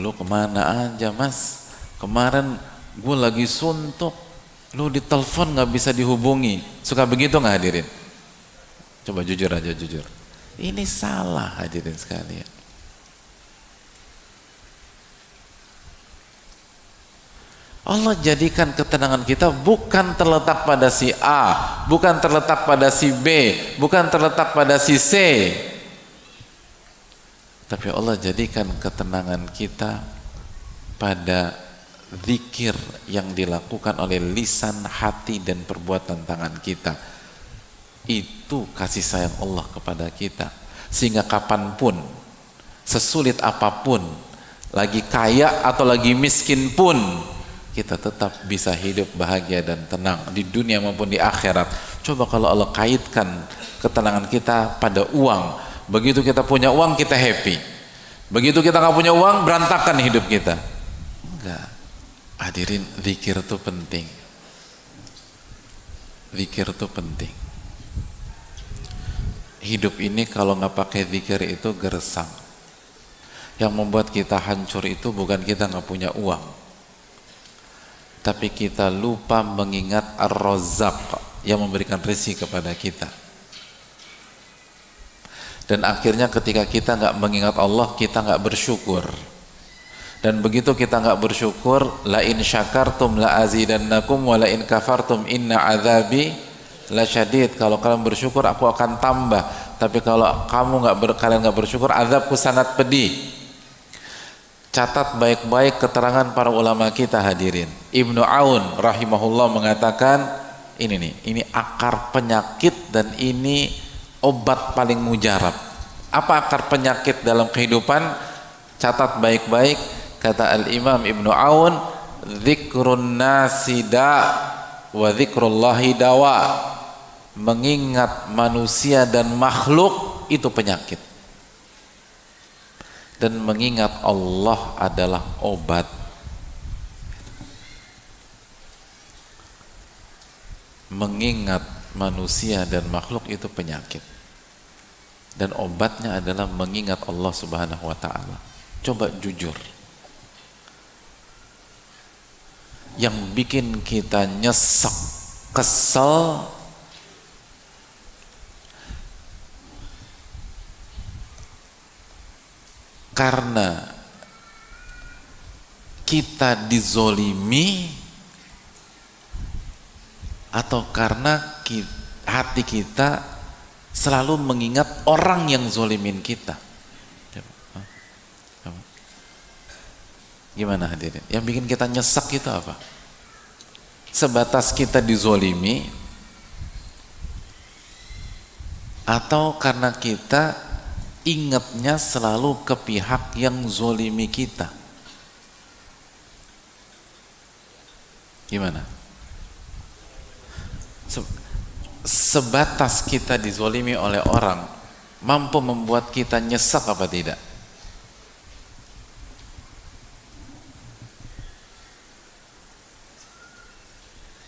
Lu kemana aja mas? Kemarin gue lagi suntuk, lu ditelepon nggak bisa dihubungi. Suka begitu nggak hadirin? Coba jujur aja, jujur. Ini salah hadirin sekalian. Allah jadikan ketenangan kita bukan terletak pada si A, bukan terletak pada si B, bukan terletak pada si C. Tapi Allah jadikan ketenangan kita pada zikir yang dilakukan oleh lisan, hati, dan perbuatan tangan kita. Itu kasih sayang Allah kepada kita. Sehingga kapanpun, sesulit apapun, lagi kaya atau lagi miskin pun, kita tetap bisa hidup bahagia dan tenang di dunia maupun di akhirat. Coba kalau Allah kaitkan ketenangan kita pada uang. Begitu kita punya uang, kita happy. Begitu kita nggak punya uang, berantakan hidup kita. Enggak. Hadirin, zikir itu penting. Zikir itu penting. Hidup ini kalau nggak pakai zikir itu gersang. Yang membuat kita hancur itu bukan kita nggak punya uang, tapi kita lupa mengingat Ar-Razzaq yang memberikan rezeki kepada kita. Dan akhirnya ketika kita nggak mengingat Allah, kita nggak bersyukur. Dan begitu kita nggak bersyukur, la in syakartum la azidannakum wa la in kafartum inna azabi lasyadid. Kalau kalian bersyukur, aku akan tambah. Tapi kalau kalian nggak bersyukur, azabku sangat pedih. Catat baik-baik keterangan para ulama kita hadirin. Ibnu Aun rahimahullah mengatakan, ini akar penyakit dan ini obat paling mujarab. Apa akar penyakit dalam kehidupan? Catat baik-baik, kata Al-Imam Ibnu Aun, dzikrun nasida wa dzikrullahi dawa. Mengingat manusia dan makhluk itu penyakit. Dan mengingat Allah adalah obat. Mengingat manusia dan makhluk itu penyakit. Dan obatnya adalah mengingat Allah Subhanahu wa ta'ala. Coba jujur. Yang bikin kita nyesek, kesel, karena kita dizolimi, atau karena hati kita selalu mengingat orang yang zolimin kita. Gimana hadirin? Yang bikin kita nyesek itu apa? Sebatas kita dizolimi, atau karena kita ingatnya selalu ke pihak yang zolimi kita? Gimana? Sebatas kita dizolimi oleh orang, mampu membuat kita nyesek apa tidak?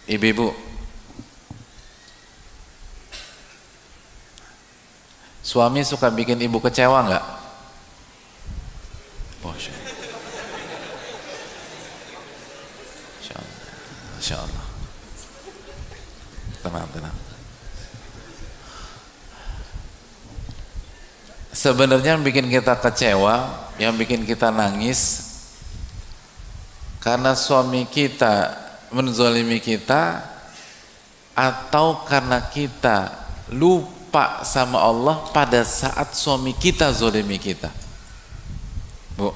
Ibu-ibu, suami suka bikin ibu kecewa nggak? Masya Allah. Masya Allah. Masya Allah. Tenang, tenang. Sebenarnya yang bikin kita kecewa, yang bikin kita nangis, karena suami kita menzalimi kita, atau karena kita lupa sama Allah pada saat suami kita zalimi kita. Bu,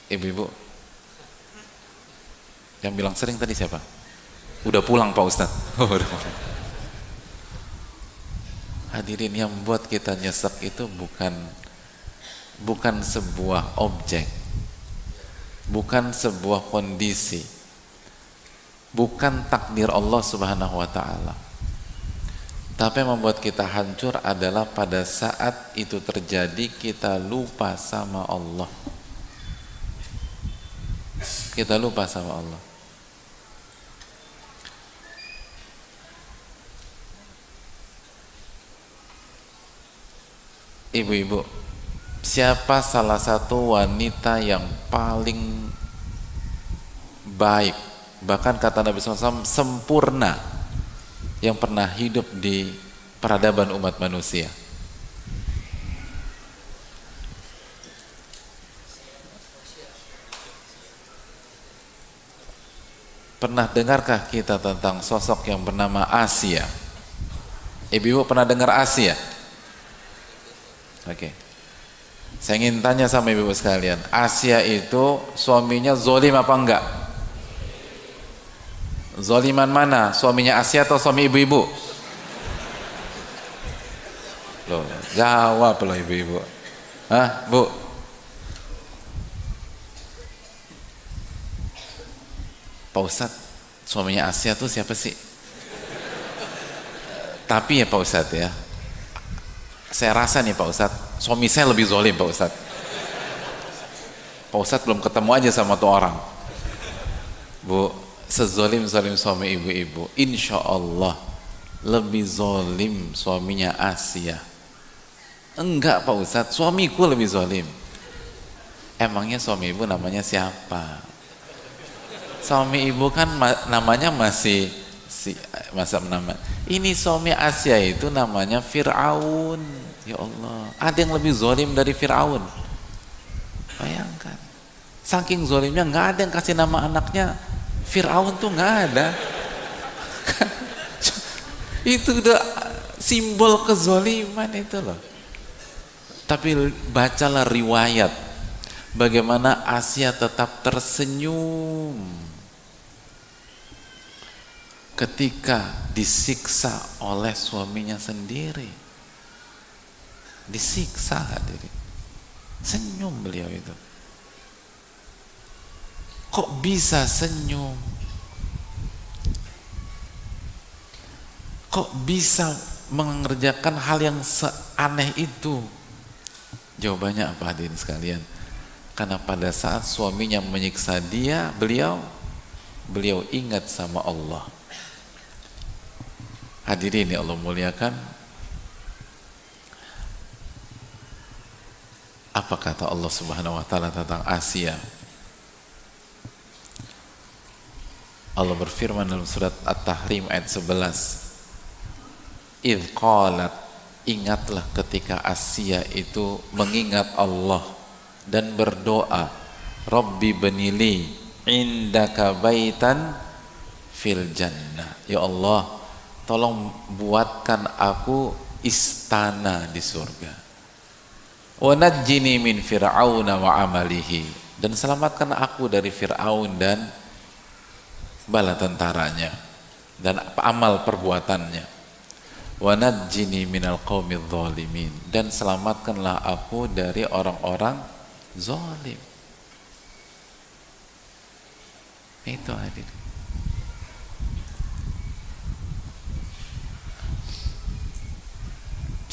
ibu-ibu, yang bilang sering tadi siapa? Udah pulang Pak Ustadz. Udah pulang. Hadirin, yang buat kita nyesek itu bukan sebuah objek, bukan sebuah kondisi, bukan takdir Allah Subhanahu wa ta'ala. Tapi yang membuat kita hancur adalah pada saat itu terjadi kita lupa sama Allah. Kita lupa sama Allah. Ibu-ibu, siapa salah satu wanita yang paling baik, bahkan kata Nabi SAW sempurna, yang pernah hidup di peradaban umat manusia? Pernah dengarkah kita tentang sosok yang bernama Asia? Ibu-ibu pernah dengar Asia? Oke. Saya ingin tanya sama ibu-ibu sekalian, Asia itu suaminya zolim apa enggak? Zoliman mana? Suaminya Asia atau suami ibu-ibu? Loh, jawab loh ibu-ibu. Hah, Bu? Pak Ustadz, suaminya Asia tuh siapa sih? Tapi ya Pak Ustadz ya, saya rasa nih Pak Ustadz, suami saya lebih zolim Pak Ustadz. Pak Ustadz belum ketemu aja sama tuh orang. Bu, sezolim-zolim suami ibu-ibu, insya Allah lebih zolim suaminya Asia. Enggak Pak Ustadz, suamiku lebih zolim. Emangnya suami ibu namanya siapa? Suami ibu kan namanya masih masa nama. Ini suami Asia itu namanya Fir'aun. Ya Allah, ada yang lebih zolim dari Fir'aun? Bayangkan, saking zolimnya nggak ada yang kasih nama anaknya Fir'aun tuh, nggak ada. Itu udah simbol kezoliman itu loh. Tapi bacalah riwayat bagaimana Asia tetap tersenyum ketika disiksa oleh suaminya sendiri. Disiksa hadirin, senyum beliau itu. Kok bisa senyum? Kok bisa mengerjakan hal yang seaneh itu? Jawabannya apa hadirin sekalian? Karena pada saat suaminya menyiksa dia, beliau ingat sama Allah. Hadirin yang Allah muliakan, apa kata Allah Subhanahu wa ta'ala tentang Asia? Allah berfirman dalam surat At-Tahrim ayat 11, idh qalat, ingatlah ketika Asia itu mengingat Allah dan berdoa, Rabbi benili indaka baitan fil jannah, ya Allah tolong buatkan aku istana di surga. Wa najjini min fir'auna wa amalihi, dan selamatkan aku dari Fir'aun dan bala tentaranya dan amal perbuatannya. Wa najjini minal qaumidz zalimin, dan selamatkanlah aku dari orang-orang zalim. Itu hadir.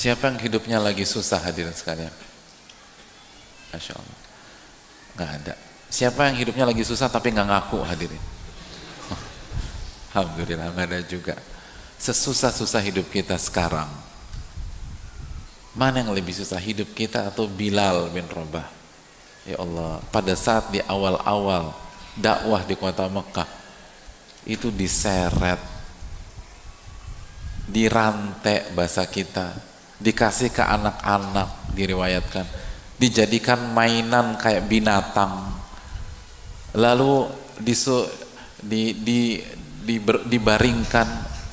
Siapa yang hidupnya lagi susah hadirin sekalian? Masya Allah, nggak ada. Siapa yang hidupnya lagi susah tapi nggak ngaku, hadirin? Alhamdulillah nggak ada juga. Sesusah-susah hidup kita sekarang, mana yang lebih susah, hidup kita atau Bilal bin Rabah? Ya Allah, pada saat di awal-awal dakwah di kota Mekah itu diseret, dirantai bahasa kita, dikasih ke anak-anak, diriwayatkan dijadikan mainan kayak binatang, lalu dibaringkan,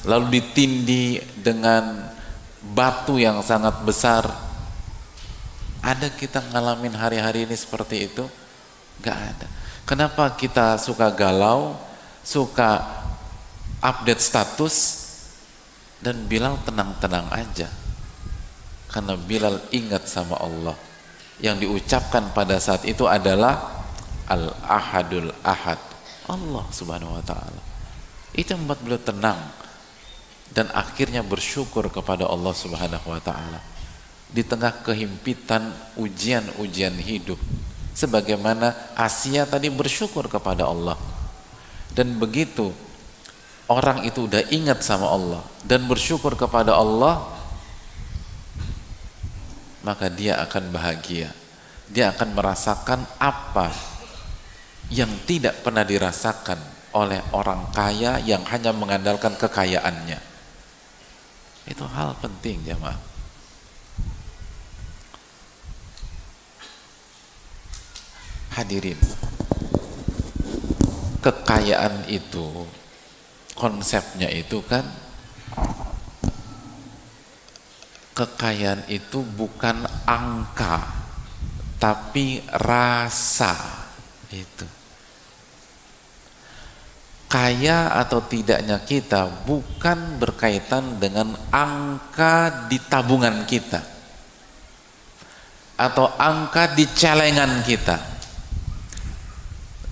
lalu ditindih dengan batu yang sangat besar. Ada kita ngalamin hari-hari ini seperti itu? Gak ada. Kenapa kita suka galau, suka update status, dan Bilal tenang-tenang aja? Karena Bilal ingat sama Allah. Yang diucapkan pada saat itu adalah Al-Ahadul Ahad, Allah subhanahu wa ta'ala. Itu yang membuat beliau tenang dan akhirnya bersyukur kepada Allah subhanahu wa ta'ala di tengah kehimpitan ujian-ujian hidup, sebagaimana Asia tadi bersyukur kepada Allah. Dan begitu orang itu udah ingat sama Allah dan bersyukur kepada Allah, maka dia akan bahagia, dia akan merasakan apa yang tidak pernah dirasakan oleh orang kaya yang hanya mengandalkan kekayaannya. Itu hal penting, jamaah. Hadirin, kekayaan itu konsepnya itu kan, kekayaan itu bukan angka tapi rasa. Itu kaya atau tidaknya kita bukan berkaitan dengan angka di tabungan kita atau angka di celengan kita,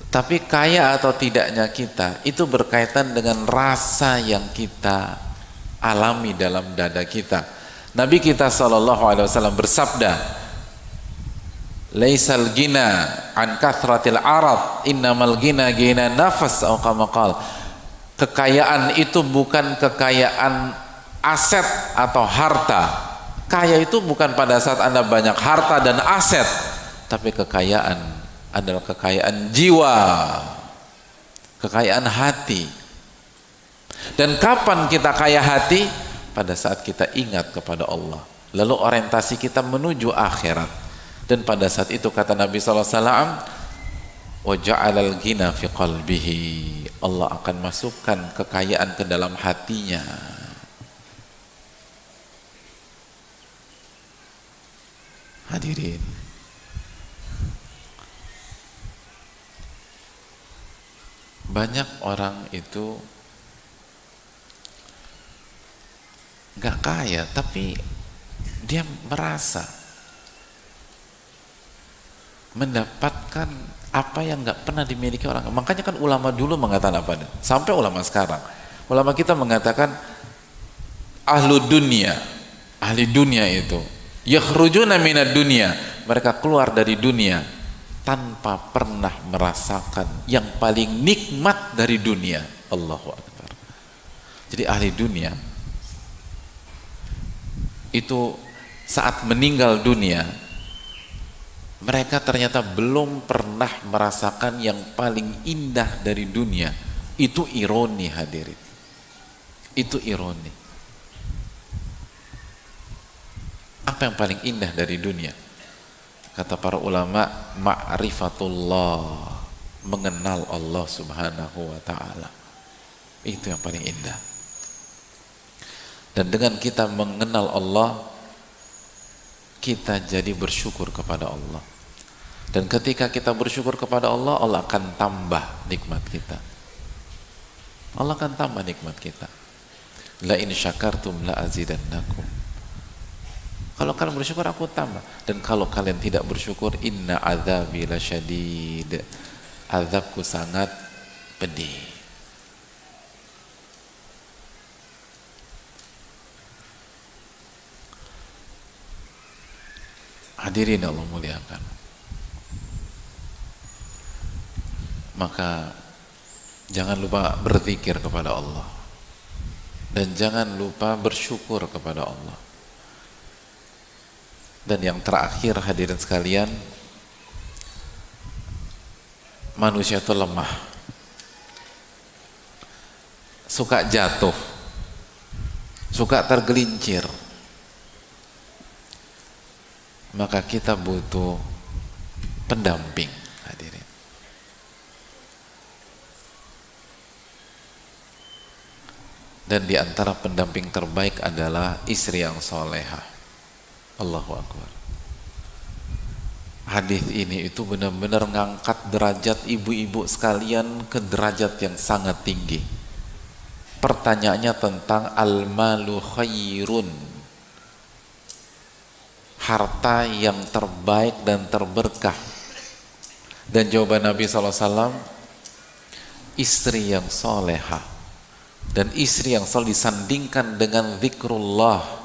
tapi kaya atau tidaknya kita itu berkaitan dengan rasa yang kita alami dalam dada kita. Nabi kita SAW bersabda, laisal gina an kathratil arad, innamal gina gina nafas, atau kama qala. Kekayaan itu bukan kekayaan aset atau harta. Kaya itu bukan pada saat Anda banyak harta dan aset, tapi kekayaan adalah kekayaan jiwa, kekayaan hati. Dan kapan kita kaya hati? Pada saat kita ingat kepada Allah, lalu orientasi kita menuju akhirat. Dan pada saat itu kata Nabi SAW, wa ja'alal ghina fi qalbihi, Allah akan masukkan kekayaan ke dalam hatinya. Hadirin, banyak orang itu gak kaya tapi dia merasa mendapatkan apa yang gak pernah dimiliki orang. Makanya kan ulama dulu mengatakan apa? Sampai ulama sekarang, ulama kita mengatakan ahlu dunia, ahli dunia itu yakhrujuna minad dunia, mereka keluar dari dunia tanpa pernah merasakan yang paling nikmat dari dunia. Allahu Akbar. Jadi ahli dunia itu saat meninggal dunia, mereka ternyata belum pernah merasakan yang paling indah dari dunia. Itu ironi, hadirin. Itu ironi. Apa yang paling indah dari dunia? Kata para ulama, ma'rifatullah, mengenal Allah subhanahu wa ta'ala. Itu yang paling indah. Dan dengan kita mengenal Allah, kita jadi bersyukur kepada Allah. Dan ketika kita bersyukur kepada Allah, Allah akan tambah nikmat kita. Allah akan tambah nikmat kita. La in syakartum la azidannakum. Kalau kalian bersyukur, aku tambah. Dan kalau kalian tidak bersyukur, inna adzabi lasyadid, azabku sangat pedih. Hadirin Allah muliakan. maka jangan lupa berzikir kepada Allah dan jangan lupa bersyukur kepada Allah. Dan yang terakhir hadirin sekalian, manusia itu lemah, suka jatuh, suka tergelincir. Maka kita butuh pendamping, hadirin. Dan di antara pendamping terbaik adalah istri yang solehah. Allahu Akbar. Hadis ini itu benar-benar ngangkat derajat ibu-ibu sekalian ke derajat yang sangat tinggi. Pertanyaannya tentang al-malu khairun, harta yang terbaik dan terberkah. Dan jawaban Nabi SAW, istri yang solehah. Dan istri yang soleh disandingkan dengan zikrullah,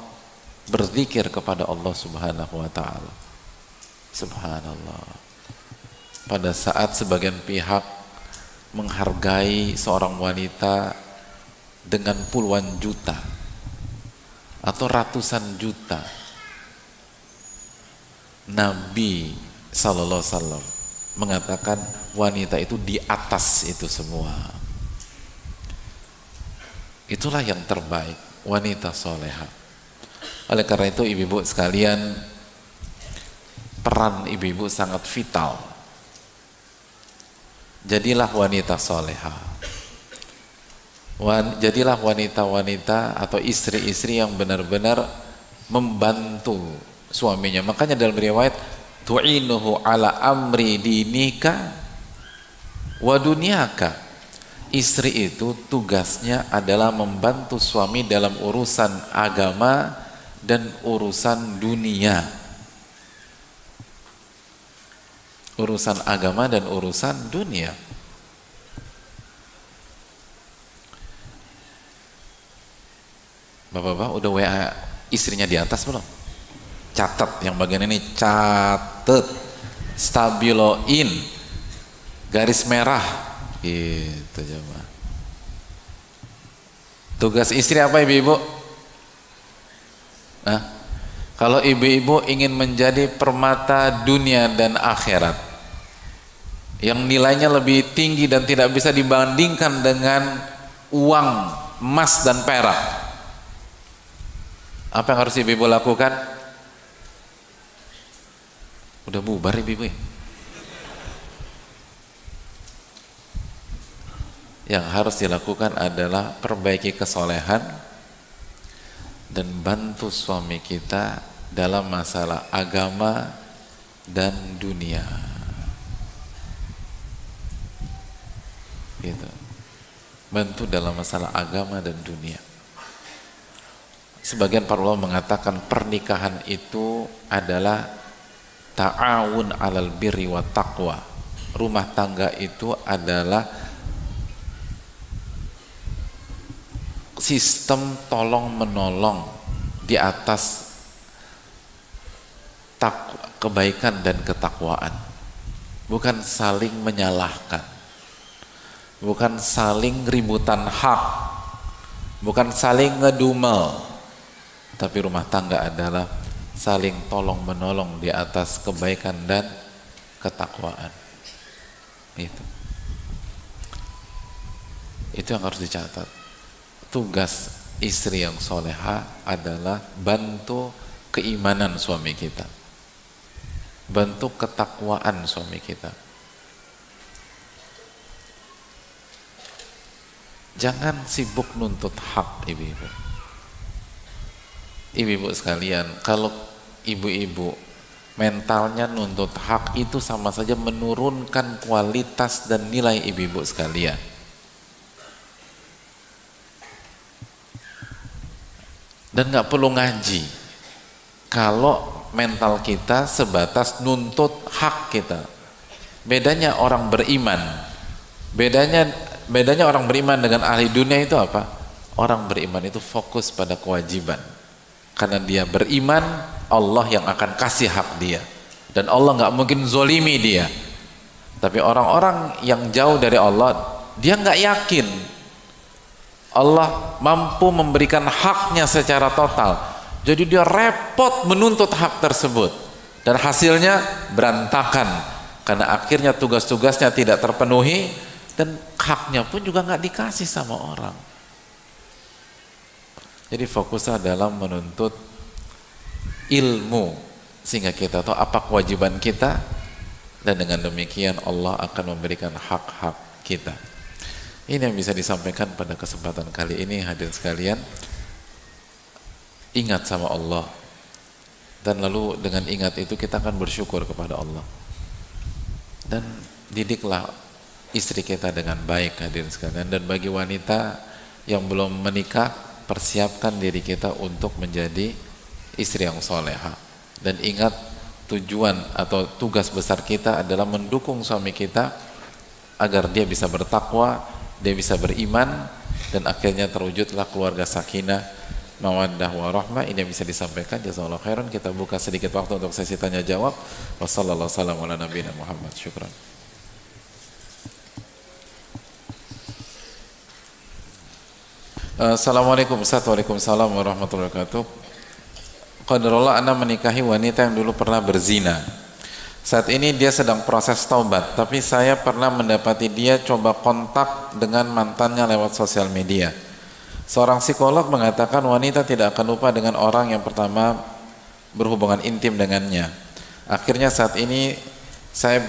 berzikir kepada Allah Subhanahu wa ta'ala. Subhanallah. Pada saat sebagian pihak menghargai seorang wanita dengan puluhan juta atau ratusan juta, Nabi sallallahu alaihi wasallam mengatakan wanita itu di atas itu semua. Itulah yang terbaik, wanita soleha. Oleh karena itu ibu-ibu sekalian, peran ibu-ibu sangat vital. Jadilah wanita soleha. Jadilah wanita-wanita atau istri-istri yang benar-benar membantu suaminya. Makanya dalam riwayat, tu'inuhu ala amri dinika wa dunyaka. Istri itu tugasnya adalah membantu suami dalam urusan agama dan urusan dunia. Urusan agama dan urusan dunia. Bapak-bapak udah WA istrinya di atas belum? Catat yang bagian ini, catat, stabiloin, garis merah. Gitu coba. Tugas istri apa ibu-ibu? Nah, kalau ibu-ibu ingin menjadi permata dunia dan akhirat yang nilainya lebih tinggi dan tidak bisa dibandingkan dengan uang, emas dan perak, apa yang harus ibu-ibu lakukan? Udah bubar ibu-ibu ya? Yang harus dilakukan adalah perbaiki kesolehan dan bantu suami kita dalam masalah agama dan dunia. Gitu. Bantu dalam masalah agama dan dunia. Sebagian para ulama mengatakan pernikahan itu adalah ta'awun 'alal birri wa taqwa. Rumah tangga itu adalah sistem tolong menolong di atas kebaikan dan ketakwaan, bukan saling menyalahkan, bukan saling ributan hak, bukan saling ngedumel, tapi rumah tangga adalah saling tolong menolong di atas kebaikan dan ketakwaan. Itu yang harus dicatat. Tugas istri yang soleha adalah bantu keimanan suami kita, bantu ketakwaan suami kita. Jangan sibuk nuntut hak ibu-ibu. Ibu-ibu sekalian, kalau ibu-ibu mentalnya nuntut hak, itu sama saja menurunkan kualitas dan nilai ibu-ibu sekalian. Dan gak perlu ngaji kalau mental kita sebatas nuntut hak kita. Bedanya orang beriman, bedanya orang beriman dengan ahli dunia itu apa? Orang beriman itu fokus pada kewajiban, karena dia beriman Allah yang akan kasih hak dia, dan Allah gak mungkin zolimi dia. Tapi orang-orang yang jauh dari Allah, dia nggak yakin Allah mampu memberikan haknya secara total. Jadi dia repot menuntut hak tersebut, dan hasilnya berantakan karena akhirnya tugas-tugasnya tidak terpenuhi dan haknya pun juga nggak dikasih sama orang. Jadi fokuslah dalam menuntut ilmu sehingga kita tahu apa kewajiban kita, dan dengan demikian Allah akan memberikan hak-hak kita. Ini yang bisa disampaikan pada kesempatan kali ini. Hadirin sekalian, ingat sama Allah, dan lalu dengan ingat itu kita akan bersyukur kepada Allah, dan didiklah istri kita dengan baik. Hadirin sekalian, dan bagi wanita yang belum menikah, persiapkan diri kita untuk menjadi istri yang soleha, dan ingat tujuan atau tugas besar kita adalah mendukung suami kita agar dia bisa bertakwa, dia bisa beriman, dan akhirnya terwujudlah keluarga sakinah, mawaddah warahmah. Ini yang bisa disampaikan. Jazakallahu khairan. Kita buka sedikit waktu untuk sesi tanya jawab. Wassallallahu ala nabiyina Muhammad. Syukran. Assalamualaikum Ustaz. Waalaikumsalam warahmatullahi wabarakatuh. Qadarullah, ana menikahi wanita yang dulu pernah berzina. Saat ini dia sedang proses taubat, tapi saya pernah mendapati dia coba kontak dengan mantannya lewat sosial media. Seorang psikolog mengatakan wanita tidak akan lupa dengan orang yang pertama berhubungan intim dengannya. Akhirnya saat ini saya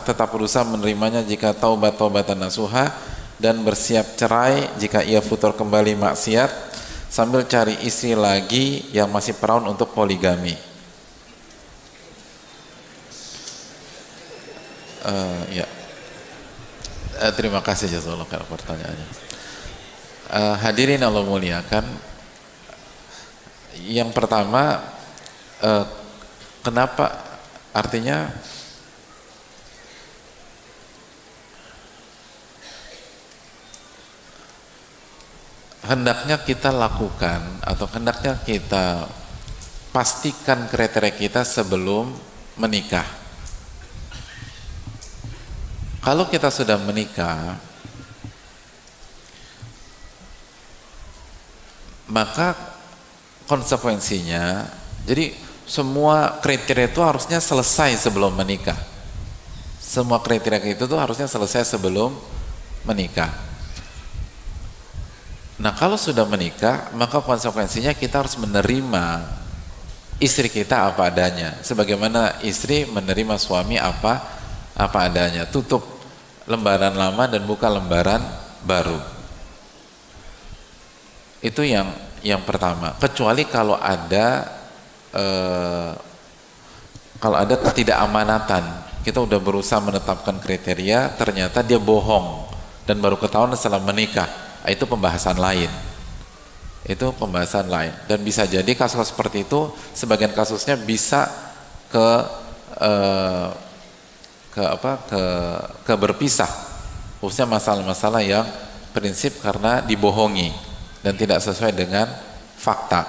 tetap berusaha menerimanya jika taubat-taubatan nasuha, dan bersiap cerai jika ia futur kembali maksiat, sambil cari istri lagi yang masih perawan untuk poligami. Terima kasih jazakallahu khairan pertanyaannya. Hadirin Allah muliakan, yang pertama, kenapa, artinya hendaknya kita lakukan atau hendaknya kita pastikan kriteria kita sebelum menikah. Kalau kita sudah menikah, maka konsekuensinya, jadi semua kriteria itu harusnya selesai sebelum menikah. Semua kriteria itu tuh harusnya selesai sebelum menikah. Nah, kalau sudah menikah, maka konsekuensinya kita harus menerima istri kita apa adanya, sebagaimana istri menerima suami apa adanya. Tutup lembaran lama dan buka lembaran baru. Itu yang pertama. Kecuali kalau ada ketidakamanatan, kita udah berusaha menetapkan kriteria, ternyata dia bohong dan baru ketahuan setelah menikah. Itu pembahasan lain. Dan bisa jadi kasus seperti itu, sebagian kasusnya bisa ke berpisah, khususnya masalah-masalah yang prinsip karena dibohongi dan tidak sesuai dengan fakta.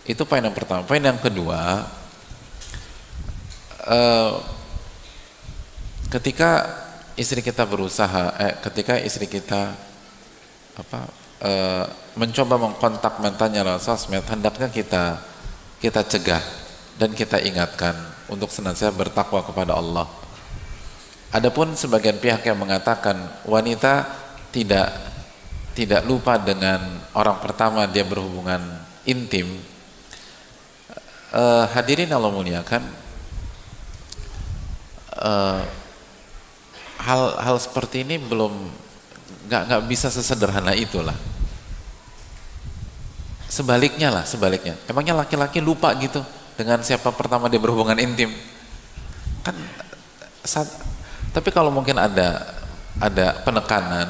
Itu poin yang pertama. Poin yang kedua, ketika istri kita mencoba mengkontak mantannya lewat sosmed, hendaknya kita cegah dan kita ingatkan untuk senantiasa bertakwa kepada Allah. Adapun sebagian pihak yang mengatakan wanita tidak lupa dengan orang pertama dia berhubungan intim, hadirin Allah muliakan, hal seperti ini nggak bisa sesederhana itulah. Sebaliknya. Emangnya laki-laki lupa gitu dengan siapa pertama dia berhubungan intim? Kan tapi kalau mungkin ada penekanan,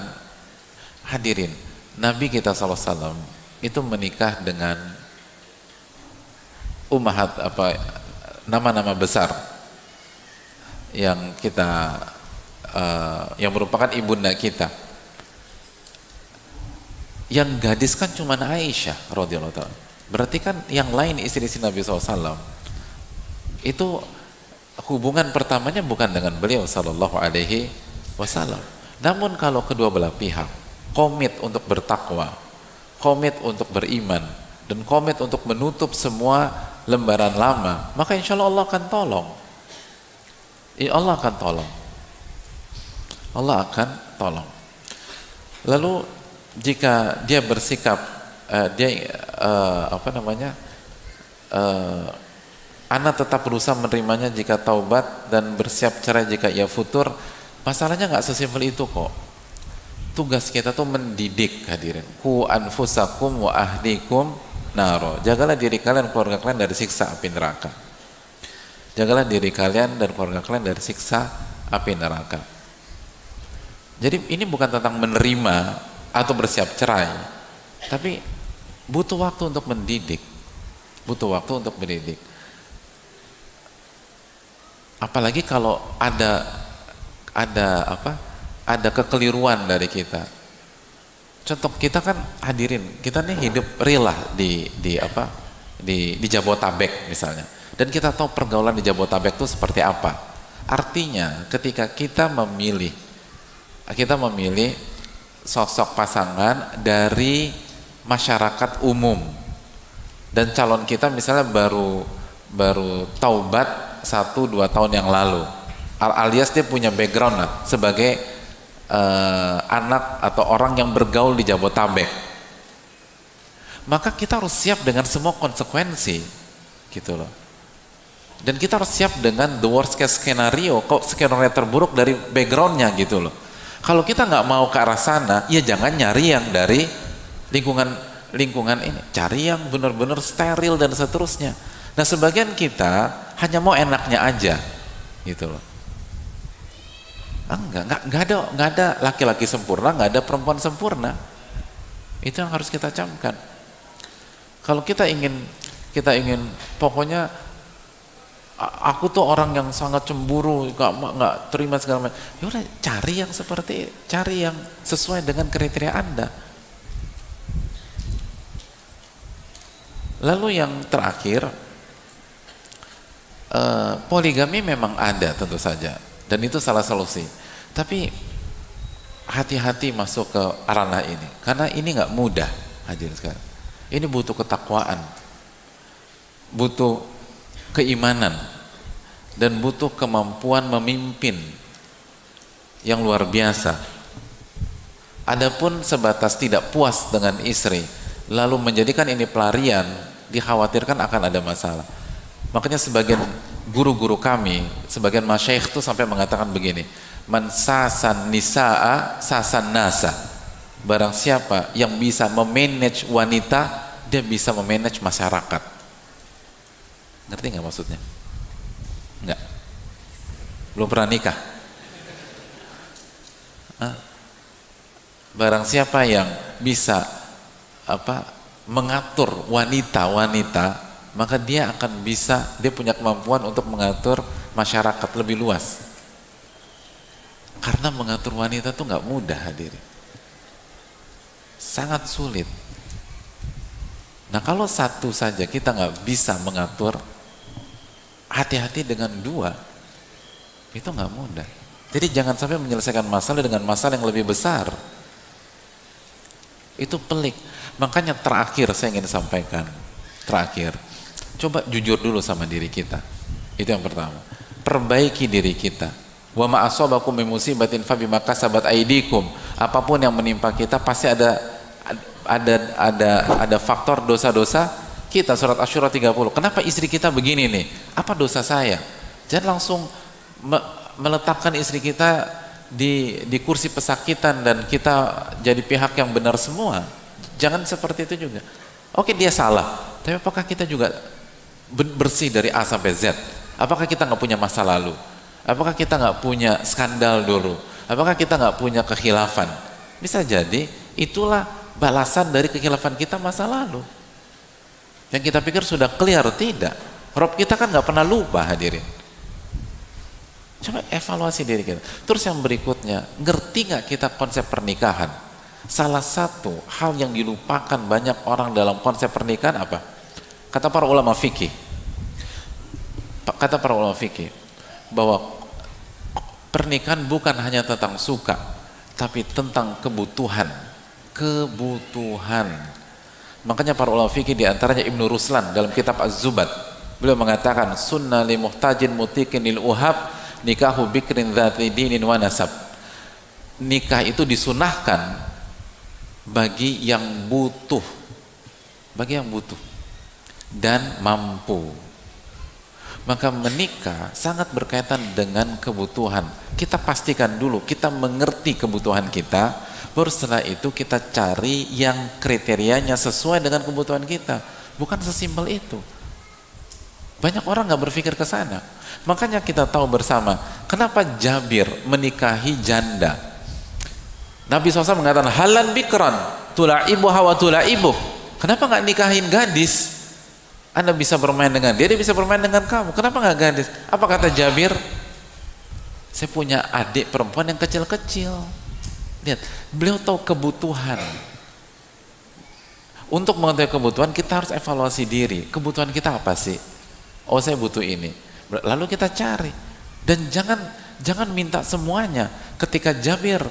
hadirin, Nabi kita SAW itu menikah dengan nama-nama besar yang merupakan ibunda kita. Yang gadis kan cuma Aisyah radhiyallahu ta'ala. Berarti kan yang lain istri-istri Nabi SAW itu hubungan pertamanya bukan dengan beliau sallallahu alaihi wasallam. Namun kalau kedua belah pihak komit untuk bertakwa, komit untuk beriman, dan komit untuk menutup semua lembaran lama, maka insya Allah Allah akan tolong. Allah akan tolong. Allah akan tolong. Lalu jika dia bersikap anak tetap berusaha menerimanya jika taubat dan bersiap cerai jika ia futur, masalahnya nggak sesimpel itu kok. Tugas kita tuh mendidik, hadirin. Ku anfusakum wa ahlikum naro. Jagalah diri kalian, keluarga kalian dari siksa api neraka. Jagalah diri kalian dan keluarga kalian dari siksa api neraka. Jadi ini bukan tentang menerima atau bersiap cerai, tapi butuh waktu untuk mendidik. Butuh waktu untuk mendidik. Apalagi kalau ada kekeliruan dari kita. Contoh, kita kan hadirin, kita nih hidup real lah di Jabotabek misalnya. Dan kita tahu pergaulan di Jabotabek itu seperti apa. Artinya ketika kita memilih sosok pasangan dari masyarakat umum dan calon kita misalnya baru taubat 1-2 tahun yang lalu, alias dia punya background lah sebagai anak atau orang yang bergaul di Jabotabek, maka kita harus siap dengan semua konsekuensi gitu loh. Dan kita harus siap dengan the worst case skenario, skenario terburuk dari backgroundnya gitu loh. Kalau kita nggak mau ke arah sana, ya jangan nyari yang dari lingkungan ini, cari yang benar-benar steril dan seterusnya. Nah, sebagian kita hanya mau enaknya aja gitu loh. Nggak ada laki-laki sempurna, nggak ada perempuan sempurna. Itu yang harus kita camkan. Kalau kita ingin pokoknya aku tuh orang yang sangat cemburu, nggak terima segala macam, ya udah cari yang sesuai dengan kriteria Anda. Lalu yang terakhir, poligami memang ada tentu saja, dan itu salah solusi. Tapi hati-hati masuk ke ranah ini, karena ini nggak mudah, hadirin sekalian. Ini butuh ketakwaan, butuh keimanan, dan butuh kemampuan memimpin yang luar biasa. Adapun sebatas tidak puas dengan istri, lalu menjadikan ini pelarian, dikhawatirkan akan ada masalah. Makanya sebagian guru-guru kami, sebagian masyaikh itu sampai mengatakan begini, man sasan nisaa sasan nasa. Barang siapa yang bisa memanage wanita, dia bisa memanage masyarakat. Ngerti nggak maksudnya? Nggak? Belum pernah nikah? Barang siapa yang bisa mengatur wanita-wanita, maka dia punya kemampuan untuk mengatur masyarakat lebih luas. Karena mengatur wanita tuh nggak mudah, hadirin. Sangat sulit. Nah, kalau satu saja kita nggak bisa mengatur, hati-hati dengan dua, itu nggak mudah. Jadi jangan sampai menyelesaikan masalah dengan masalah yang lebih besar. Itu pelik. Makanya terakhir saya ingin sampaikan, coba jujur dulu sama diri kita. Itu yang pertama. Perbaiki diri kita. Wa ma asabakum min musibatin fa bima kasabat aydikum. Apapun yang menimpa kita pasti ada faktor dosa-dosa kita. Surat Asy-Syura 30. Kenapa istri kita begini nih? Apa dosa saya? Jangan langsung meletakkan istri kita di kursi pesakitan dan kita jadi pihak yang benar semua. Jangan seperti itu juga. Oke, dia salah, tapi apakah kita juga bersih dari A sampai Z? Apakah kita nggak punya masa lalu? Apakah kita nggak punya skandal dulu? Apakah kita nggak punya kekhilafan? Bisa jadi itulah balasan dari kekhilafan kita masa lalu. Yang kita pikir sudah clear, tidak. Rob kita kan nggak pernah lupa, hadirin. Coba evaluasi diri kita. Terus yang berikutnya, ngerti nggak kita konsep pernikahan? Salah satu hal yang dilupakan banyak orang dalam konsep pernikahan apa? Kata para ulama fikih, bahwa pernikahan bukan hanya tentang suka, tapi tentang kebutuhan. Makanya para ulama fikih, di antaranya Ibnu Ruslan dalam kitab Az-Zubad, beliau mengatakan sunnah li muhtajin mutikin lil uhab nikahu bikrin dzati dinin wa nasab. Nikah itu disunahkan bagi yang butuh, dan mampu. Maka menikah sangat berkaitan dengan kebutuhan. Kita pastikan dulu kita mengerti kebutuhan kita, baru setelah itu kita cari yang kriterianya sesuai dengan kebutuhan kita. Bukan sesimpel itu. Banyak orang nggak berpikir ke sana. Makanya kita tahu bersama kenapa Jabir menikahi janda. Nabi SAW mengatakan halan bikran tula'ibu hawa tula'ibu. Kenapa nggak nikahin gadis? Anda bisa bermain dengan dia bisa bermain dengan kamu. Kenapa nggak gadis? Apa kata Jabir? Saya punya adik perempuan yang kecil-kecil. Lihat, beliau tahu kebutuhan. Untuk mengetahui kebutuhan, kita harus evaluasi diri. Kebutuhan kita apa sih? Oh, saya butuh ini. Lalu kita cari. Dan jangan minta semuanya. Ketika Jabir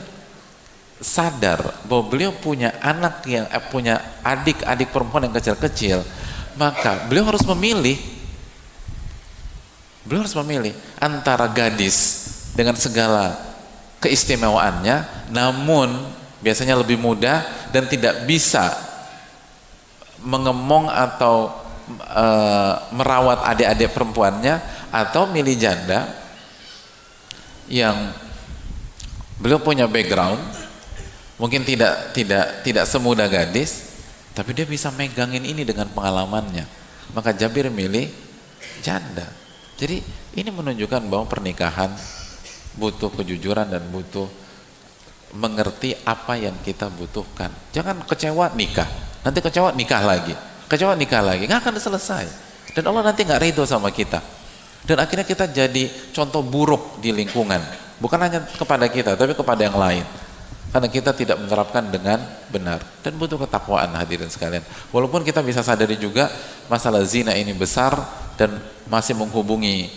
sadar bahwa beliau punya anak yang punya adik perempuan yang kecil-kecil, maka beliau harus memilih antara gadis dengan segala keistimewaannya, namun biasanya lebih muda dan tidak bisa mengemong atau merawat adik-adik perempuannya, atau milih janda yang beliau punya background, mungkin tidak semudah gadis, tapi dia bisa megangin ini dengan pengalamannya. Maka Jabir milih janda. Jadi ini menunjukkan bahwa pernikahan butuh kejujuran dan butuh mengerti apa yang kita butuhkan. Jangan kecewa nikah, nanti kecewa nikah lagi, nggak akan selesai. Dan Allah nanti nggak ridho sama kita. Dan akhirnya kita jadi contoh buruk di lingkungan, bukan hanya kepada kita, tapi kepada yang lain. Karena kita tidak menerapkan dengan benar. Dan butuh ketakwaan, hadirin sekalian. Walaupun kita bisa sadari juga masalah zina ini besar dan masih menghubungi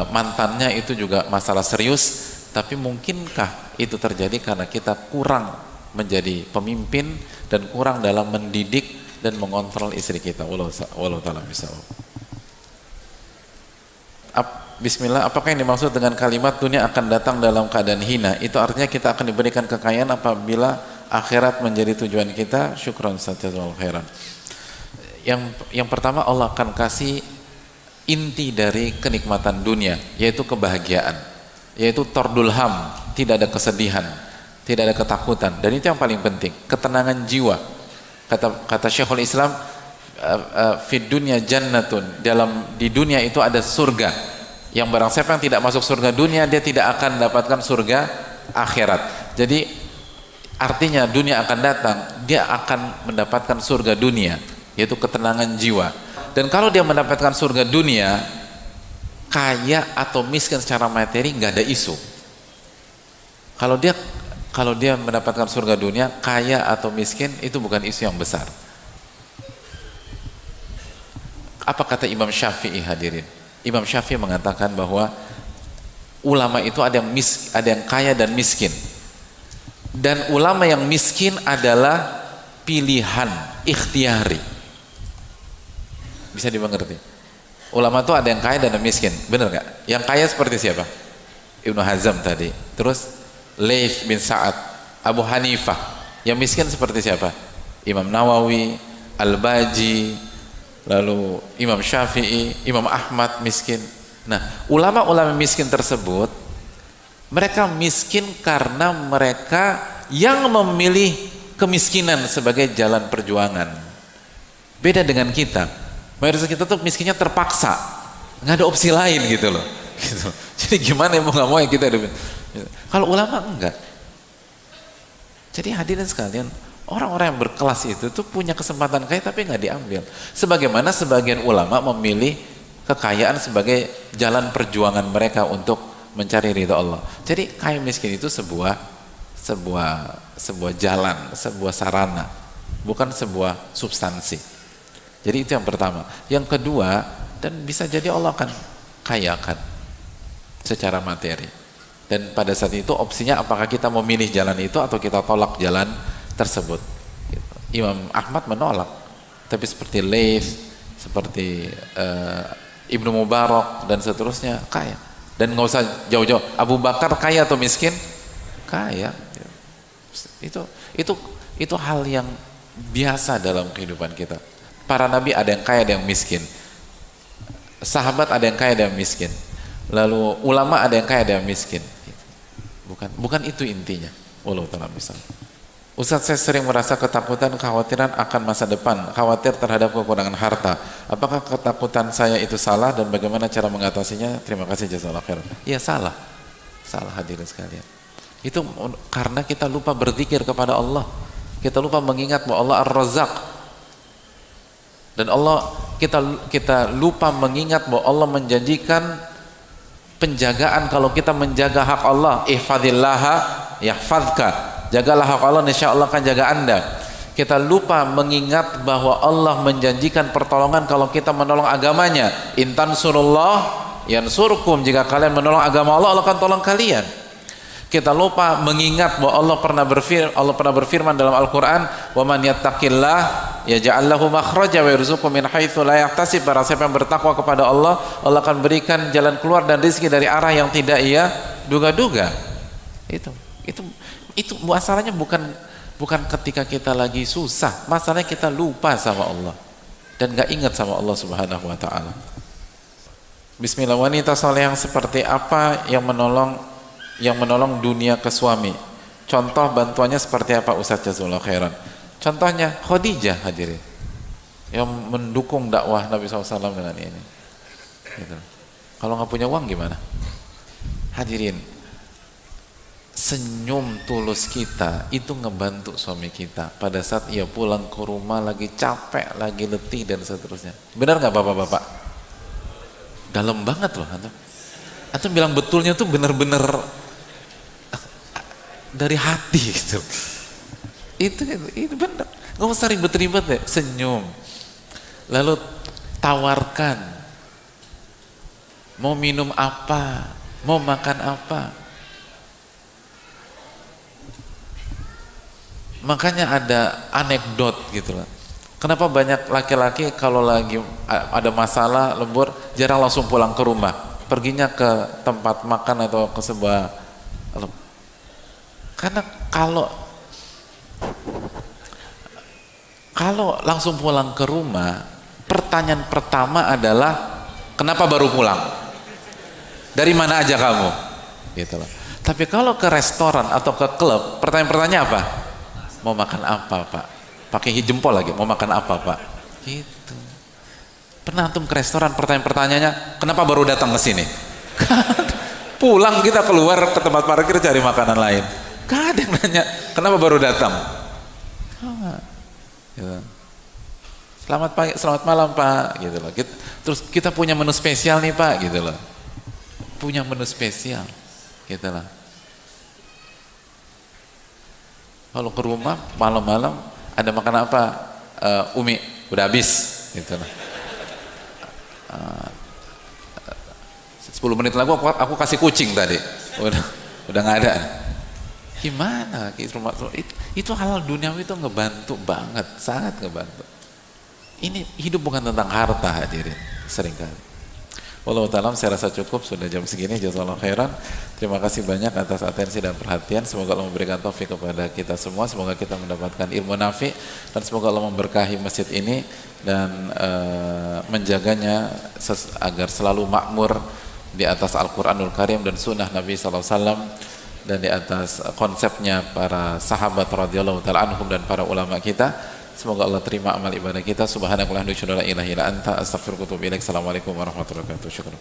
mantannya, itu juga masalah serius. Tapi mungkinkah itu terjadi karena kita kurang menjadi pemimpin dan kurang dalam mendidik dan mengontrol istri kita. Wallahu ta'ala bishawab. Bismillah, apakah yang dimaksud dengan kalimat dunia akan datang dalam keadaan hina? Itu artinya kita akan diberikan kekayaan apabila akhirat menjadi tujuan kita. Syukran jazakallahu khairan. Yang pertama, Allah akan kasih inti dari kenikmatan dunia, yaitu kebahagiaan, yaitu tordul ham, tidak ada kesedihan, tidak ada ketakutan, dan itu yang paling penting, ketenangan jiwa. Kata Syekhul Islam, fid dunya jannatun, di dunia itu ada surga. Yang barang siapa yang tidak masuk surga dunia, dia tidak akan mendapatkan surga akhirat. Jadi artinya dunia akan datang, dia akan mendapatkan surga dunia, yaitu ketenangan jiwa. Dan kalau dia mendapatkan surga dunia, kaya atau miskin secara materi nggak ada isu. Kalau dia mendapatkan surga dunia, kaya atau miskin itu bukan isu yang besar. Apa kata Imam Syafi'i, hadirin? Imam Syafi'i mengatakan bahwa ulama itu ada yang kaya dan miskin. Dan ulama yang miskin adalah pilihan ikhtiari. Bisa dimengerti? Ulama itu ada yang kaya dan yang miskin, benar nggak? Yang kaya seperti siapa? Ibnu Hazm tadi. Terus Laits bin Sa'ad, Abu Hanifah. Yang miskin seperti siapa? Imam Nawawi, Al-Baji, lalu Imam Syafi'i, Imam Ahmad miskin. Nah, ulama-ulama miskin tersebut, mereka miskin karena mereka yang memilih kemiskinan sebagai jalan perjuangan. Beda dengan kita. Mayoritas kita tuh miskinnya terpaksa, nggak ada opsi lain gitu loh. Gitu. Jadi gimana mau nggak mau ya kita hidup. Kalau ulama enggak. Jadi hadirin sekalian, orang-orang yang berkelas itu tuh punya kesempatan kaya tapi nggak diambil. Sebagaimana sebagian ulama memilih kekayaan sebagai jalan perjuangan mereka untuk mencari ridha Allah. Jadi kaya miskin itu sebuah jalan, sebuah sarana, bukan sebuah substansi. Jadi itu yang pertama. Yang kedua, dan bisa jadi Allah akan kayakan. secara materi. Dan pada saat itu opsinya apakah kita memilih jalan itu atau kita tolak jalan tersebut. Gitu. Imam Ahmad menolak, tapi seperti Laits, seperti Ibnu Mubarak dan seterusnya kaya. Dan nggak usah jauh-jauh. Abu Bakar kaya atau miskin? Kaya. Itu hal yang biasa dalam kehidupan kita. Para nabi ada yang kaya, ada yang miskin. Sahabat ada yang kaya, ada yang miskin. Lalu ulama ada yang kaya, ada yang miskin. Bukan itu intinya. Wallahu ta'ala misal. Ustaz, saya sering merasa ketakutan, kekhawatiran akan masa depan, khawatir terhadap kekurangan harta. Apakah ketakutan saya itu salah dan bagaimana cara mengatasinya? Terima kasih, jazakallahu khairan. Iya, salah. Salah hadirin sekalian. Itu karena kita lupa berzikir kepada Allah. Kita lupa mengingat bahwa Allah Ar-Razzaq. Dan Allah kita lupa mengingat bahwa Allah menjanjikan penjagaan kalau kita menjaga hak Allah. Ihfadillaha yahfadka. Jagalah hak Allah, insya Allah akan jaga Anda. Kita lupa mengingat bahwa Allah menjanjikan pertolongan kalau kita menolong agamanya. Intan surullah yansurkum. Jika kalian menolong agama Allah, Allah akan tolong kalian. Kita lupa mengingat bahwa Allah pernah berfirman dalam Al-Quran, wa man yattaqillah yaj'al lahu makhraja wa yarzuqhu min haitsu la yahtasib. Barang siapa yang bertakwa kepada Allah, Allah akan berikan jalan keluar dan rezeki dari arah yang tidak ia duga-duga. Itu masalahnya bukan ketika kita lagi susah, masalahnya kita lupa sama Allah dan gak ingat sama Allah Subhanahu wa ta'ala. Bismillah, wanita saleh yang seperti apa yang menolong dunia ke suami? Contoh bantuannya seperti apa Ustaz, jazakallahu khairan? Contohnya Khadijah hadirin, yang mendukung dakwah Nabi SAW dengan ini gitu. Kalau gak punya uang gimana? Hadirin, senyum tulus kita itu ngebantu suami kita pada saat ia pulang ke rumah lagi capek, lagi letih dan seterusnya. Benar nggak bapak-bapak? Dalam banget loh antum bilang betulnya tuh bener-bener dari hati gitu. Itu benar, nggak usah ribet-ribet deh. Senyum, lalu tawarkan mau minum apa, mau makan apa. Makanya ada anekdot gitu lah. Kenapa banyak laki-laki kalau lagi ada masalah lembur jarang langsung pulang ke rumah, perginya ke tempat makan atau ke sebuah. Karena kalau langsung pulang ke rumah, pertanyaan pertama adalah kenapa baru pulang? Dari mana aja kamu? Gitu loh. Tapi kalau ke restoran atau ke klub, pertanyaan-pertanyaan apa? Mau makan apa pak? Pakai jempol lagi, mau makan apa pak? Gitu. Pernah antum ke restoran, pertanyaannya kenapa baru datang ke sini? Pulang kita keluar ke tempat parkir cari makanan lain. Gak ada yang nanya kenapa baru datang. Gitu. Selamat pagi, selamat malam pak. Gitu loh. Terus kita punya menu spesial nih pak. Gitu loh. Punya menu spesial. Gitu loh. Kalau ke rumah malam-malam ada makan apa? Umi udah habis gitu lah. 10 menit lagi aku kasih kucing tadi. Udah nggak ada. Gimana? Itu hal duniawi itu ngebantu banget, sangat ngebantu. Ini hidup bukan tentang harta hadirin, seringkali. Wallahu ta'ala, saya rasa cukup, sudah jam segini. Jazakallahu khairan. Terima kasih banyak atas atensi dan perhatian. Semoga Allah memberikan taufik kepada kita semua. Semoga kita mendapatkan ilmu nafi dan semoga Allah memberkahi masjid ini dan menjaganya agar selalu makmur di atas Al-Quranul Karim dan sunnah Nabi SAW dan di atas konsepnya para sahabat radhiyallahu ta'ala anhum dan para ulama kita. Semoga Allah terima amal ibadah kita. Subhanakallahumma wa bihamdika, la ilaha illa anta, astaghfiruka wa atubu ilaik. Assalamualaikum warahmatullahi wabarakatuh. Syukur.